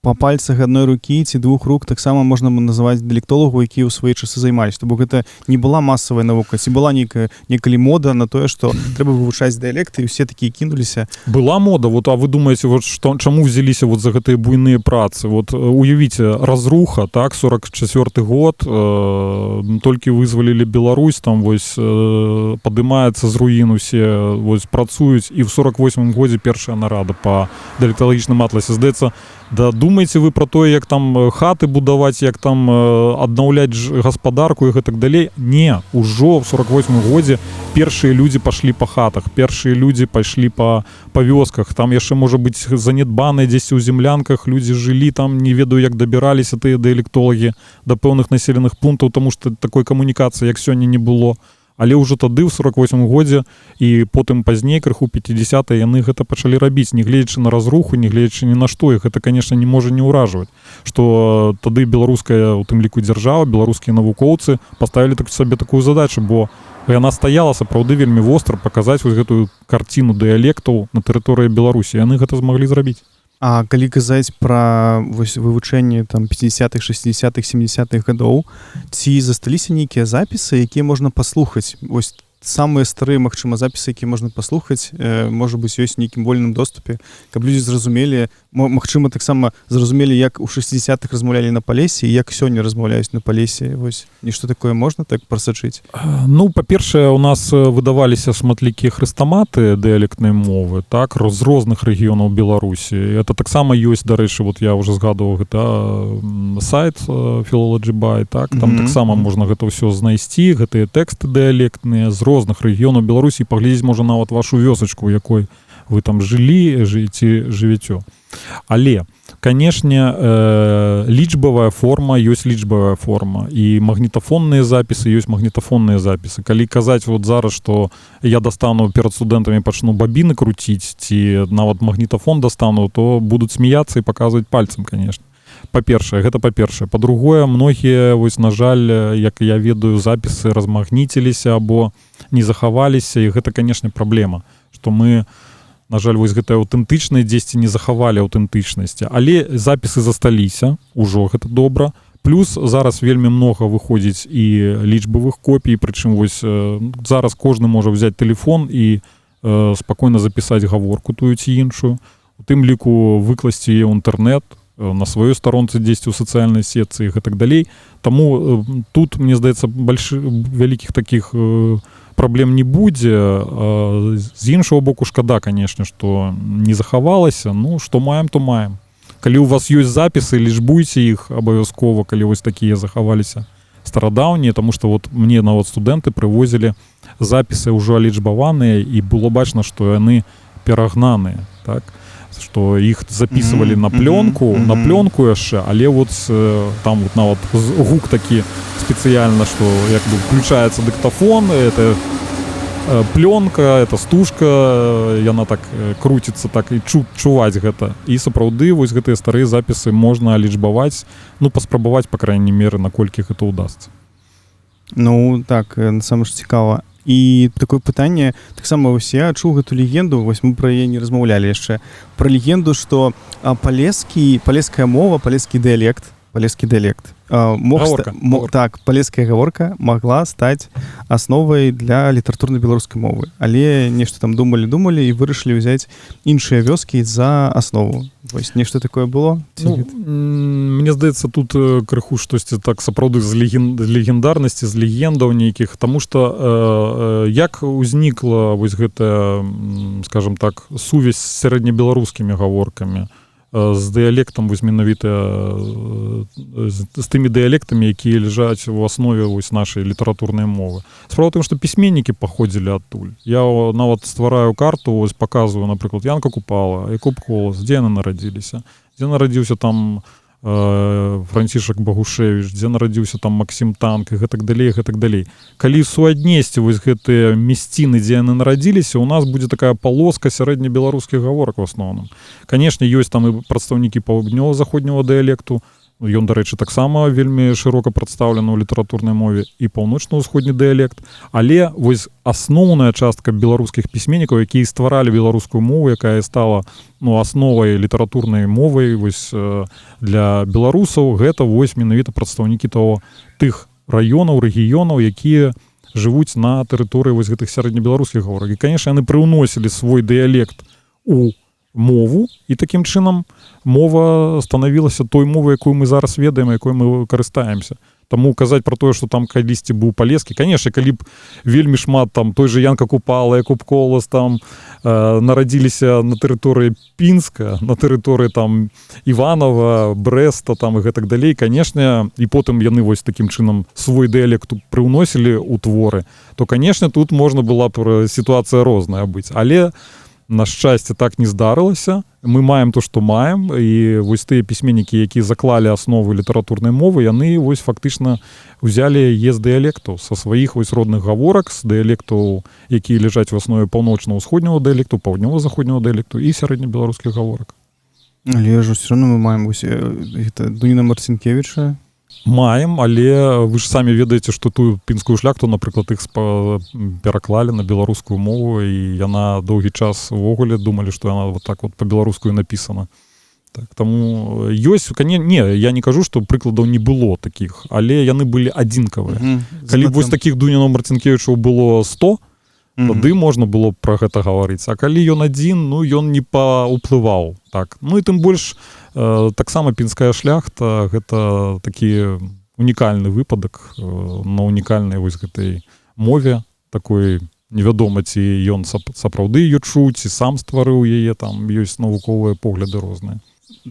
па пальцах адной рукі ці двух рук таксама можна называць дыялектолагу, які ў свае часы займаліся. Бо гэта не была масавая навука, ці была некалі мода на тое, што трэба вывучаць дыялекты, і ўсе такія кінуліся. Была мода, вот, а вы думаеце, вот, чаму взяліся вот за гэтыя буйныя працы? Вот, уявіце, разруха, так, 44 год, толькі вызвалілі Беларусь, там вось падымаецца з руін усе, вось працуюць, і в 48 годзе першая нарада па дыялекталагічным атласе. Здаецца, да думаеце вы про тое, як там хаты будаваць, як там аднаўляць гаспадарку і гэтак далей? Не, ужо в 48 годзе першыя людзі пашлі па хатах, першыя людзі пайшлі па вёсках, там яшчэ можа быць занядбаныя дзесьці ў землянках, людзі жылі там, не ведаю, як дабіраліся тыя дыялектолагі да пэўных населеных пунктаў, таму што такой камунікацыі, як сёння, не было. Але ўжо тады ў 48 годзе і потым пазней крыху 50-е яны гэта пачалі рабіць, не гледзячы на разруху, не гледзячы ні на што, іх гэта, конечно, не можа не ўражваць, што тады беларуская, у тым ліку, дзяржава, беларускія навукоўцы паставілі сабе такую задачу, бо яна стаяла сапраўды вельмі востра паказаць вось гэтую карціну дыялектаў на тэрыторыі Беларусі, яны гэта змаглі зрабіць. А калі казаць пра вывучэнне там 50-х, 60-х, 70-х гадоў, ці засталіся нейкія запісы, якія можна паслухаць? Вось самыя старыя, магчыма, запісы, якія можна паслухаць, можа быць, ёсць нейкім вольным доступе, каб людзі зразумелі, магчыма, таксама зразумелі, як у 60-х размаўлялі на Палесе і як сёння размаўляюць на Палесе. Вось нешта такое можна так прасачыць? Ну, па-першае, у нас выдаваліся шматлікія хрэстаматы дыялектнай мовы, так, з розных рэгіёнаў Беларусі. Это таксама ёсць, дарэчы, вот я ўжо згадываў, гэта сайт Philology By, так, там таксама можна гэта ўсё знайсці, гэтыя тэксты дыялектныя з розных рэгіёнаў Беларусі, паглядзець можа нават вашу вёсачку, у якой вы там жылі, ці жывяце. Але Канешне, лічбавая форма ёсць лічбавая форма, і магнітафонныя запісы ёсць магнітафонныя запісы. Калі казаць вот зараз, што я дастану перад студэнтамі, пачну бабіны круціць, ці нават магнітафон дастану, то будуць смяяцца і паказваць пальцам, канешне. Па-першае, гэта па-першае. Па-другое, многія, вось, на жаль, як я ведаю, запісы размагніціліся або не захаваліся, і гэта, канешне, праблема, што мы, на жаль, вось гэтая аўтэнтычнасць дзесьці не захавалі аўтэнтычнасці, але запісы засталіся, ужо гэта добра. Плюс зараз вельмі многа выходзіць і лічбавых копій, прычым вось зараз кожны можа взяць тэлефон і спакойна запісаць гаворку тую ці іншую. У тым ліку выкласці яе ў інтэрнэт, на сваёй старонцы дзесьці ў сацыяльнай сетцы і гэтак далей. Таму тут, мне здаецца, вялікіх такіх праблем не будзе. З іншого боку, шкада, канешне, што не захавалася. Ну, што маем, то маем. Калі у вас ёсць запісы, лічбуйце іх абавязкова, калі вось такія захаваліся старадаўнія, таму што вот мне нават студэнты прывозілі запісы ўжо лічбаваныя, і было бачна, што яны перагнаныя, так? Што іх записывалі на пленку яшчэ, але вот там вот нават гук такі спецыяльна, што як бы включаецца дыктафон, это пленка, это стужка, яна так круціцца, так і чуваць гэта. І сапраўды вось гэтыя старыя запісы можна лічбаваць, ну паспрабаваць, па крайняй меры, наколькі гэта ўдасца. Ну так, насамрэч цікава. І такое пытанне, таксама вось я чуў гэту легенду, вось мы пра яе не размаўлялі яшчэ, пра легенду, што палеская мова, палескі дыялект так, палеская гаворка магла стаць асновай для літаратурнай беларускай мовы. Але нешта там думалі і вырашылі ўзяць іншыя вёскі за аснову. Вось нешта такое было? Ну, мне здаецца, тут крыху штосьці так сапраўды з легендарнасці, з легендаў нейкіх, таму што як узнікла вось гэтая, скажем так, сувязь з сярэднебеларускімі гаворкамі, з дыялектам, вось менавіта з тымі дыялектамі, якія ляжаць у аснове вось нашай літаратурнай мовы. Справа ў тым, што пісьменнікі паходзілі адтуль. Я нават ствараю карту, ось паказваю, напрыклад, Янка Купала, Якуб Колас, дзе яны нарадзіліся, дзе нарадзіўся там Францішак Багушевіч, дзе нарадзіўся там Максім Танк і гэтак далей, гэтак далей. Калі суаднесці вось гэтыя мясціны, дзе яны нарадзіліся, у нас будзе такая палоска сярэднебеларускіх гаворак в асноўным. Канешне, ёсць там і прадстаўнікі паўднёва-заходняга дыялекту, ён, дарэчы, таксама вельмі шырока прадстаўлены ў літаратурнай мове, і паўночна-ўсходні дыялект, але вось асноўная частка беларускіх пісьменнікаў, якія стваралі беларускую мову, якая стала асновай літаратурнай мовай вось для беларусаў, гэта вось менавіта прадстаўнікі тых раёнаў, рэгіёнаў, якія жывуць на тэрыторыі вось гэтых сярэднебеларускіх гаворак. І, канешне, яны прыўносілі свой дыялект у мову, і такім чынам мова станавілася той мовай, якую мы зараз ведаем, якой мы карыстаемся. Таму казаць пра тое, што там калісьці быў палескі, канешне, калі б вельмі шмат там той же Янка Купала, Якуб Колас там нарадзіліся на тэрыторыі Пінска, на тэрыторыі там Іванова, Брэста там і гэтак далей, канешне, і потым яны вось такім чынам свой дыялект прыўносілі ў творы, то, канешне, тут можна была б сітуацыя розная быць. Але на шчасце так не здарылася. Мы маем то, што маем, і вось тыя пісьменнікі, якія заклалі аснову літаратурнай мовы, яны вось фактычна ўзялі яе з дыялектаў, са сваіх вось родных гаворак, з дыялектаў, якія ляжаць в аснове паўночна-ўсходняга дыялекту, паўднёва-заходняга дыялекту і сярэднебеларускіх гаворак. Але ж усё роўна мы маем вось Дуніна Марцінкевіча. Маем, але вы ж самі ведаеце, што тую пінскую шляхту, напрыклад, іх пераклалі на беларускую мову, і яна доўгі час увогуле думалі, што яна вот так вот па-беларуску напісана. Так, таму ёсць, не, я не кажу, што прыкладаў не было такіх, але яны былі адзінкавыя. Калі вось такіх Дунінаў Марцінкевічаў было 100, тады можна было пра гэта гаварыць. А калі ён адзін, ён не паўплываў. Так. Ну і тым больш, таксама пінская шляхта гэта такі унікальны выпадак на унікальнай вось гэтай мове, такой невядома, ці ён сапраўды ее чуў, ці сам стварыў яе, там ёсць навуковыя погляды розныя.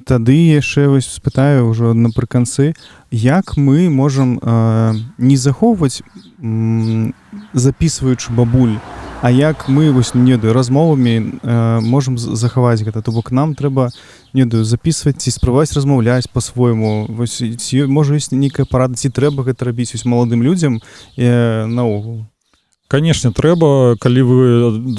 Тады яшчэ вось спытаю ўжо напрыканцы, як мы можам не захоўваць, записваючы бабуль, А як мы вось не ведаю размовамі можам захаваць гэта, то бок нам трэба не ведаю записываць ці спрабаваць размаўляць па-свойму, вось ці можа ёсць нейкая парада, ці трэба гэта рабіць вось маладым людзям наогул? Конечно, трэба, калі вы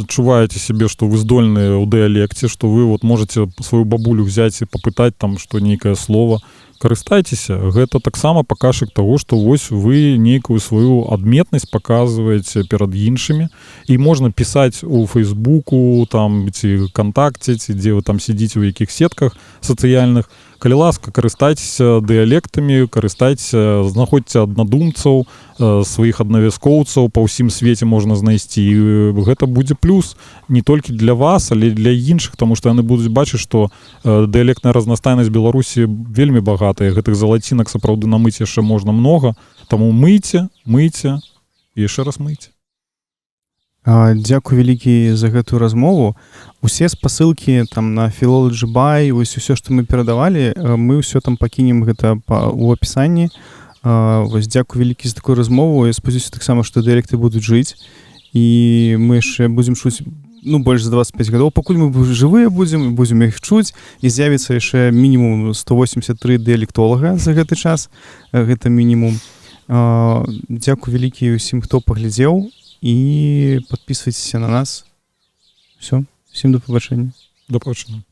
адчуваеце сябе, што вы здольныя ў дыялекце, што вы вот можете сваю бабулю взяць і папытаць там што нейкае слово, карыстайцеся. Гэта таксама паказчык таго, што вось вы нейкую сваю адметнасць паказваеце перад іншымі, і можна пісаць у Фейсбуку, там ці Контакце, ці дзе вы там сядзіце ў якіх сетках сацыяльных. Калі ласка, карыстайцеся дыялектамі, карыстайцеся, знаходзьце аднадумцаў, сваіх аднавяскоўцаў, па ўсім свеце можна знайсці. І гэта будзе плюс не толькі для вас, але для іншых, таму што яны будуць бачыць, што дыялектная разнастайнасць Беларусі вельмі багатая, гэтых залацінак сапраўды намыць яшчэ можна многа, таму мыйце і яшчэ раз мыйце. Дзякуй вялікі за гэтую размову. Усе спасылкі там на Philology Buy, вось усё, што мы перадавалі, мы ўсё там пакінем гэта у апісанні. Вось дзякуй вялікі за такую размову. Я спадзяюся таксама, што дыялекты будуць жыць, і мы яшчэ будзем чуць больш за 25 гадоў. Пакуль мы жывыя будзем іх чуць, і з'явіцца яшчэ мінімум 183 дыялектолага за гэты час. Гэта мінімум. Дзякуй вялікі ўсім, хто паглядзеў. І подписывайтесь на нас. Все. Всем до побачення. До побачення.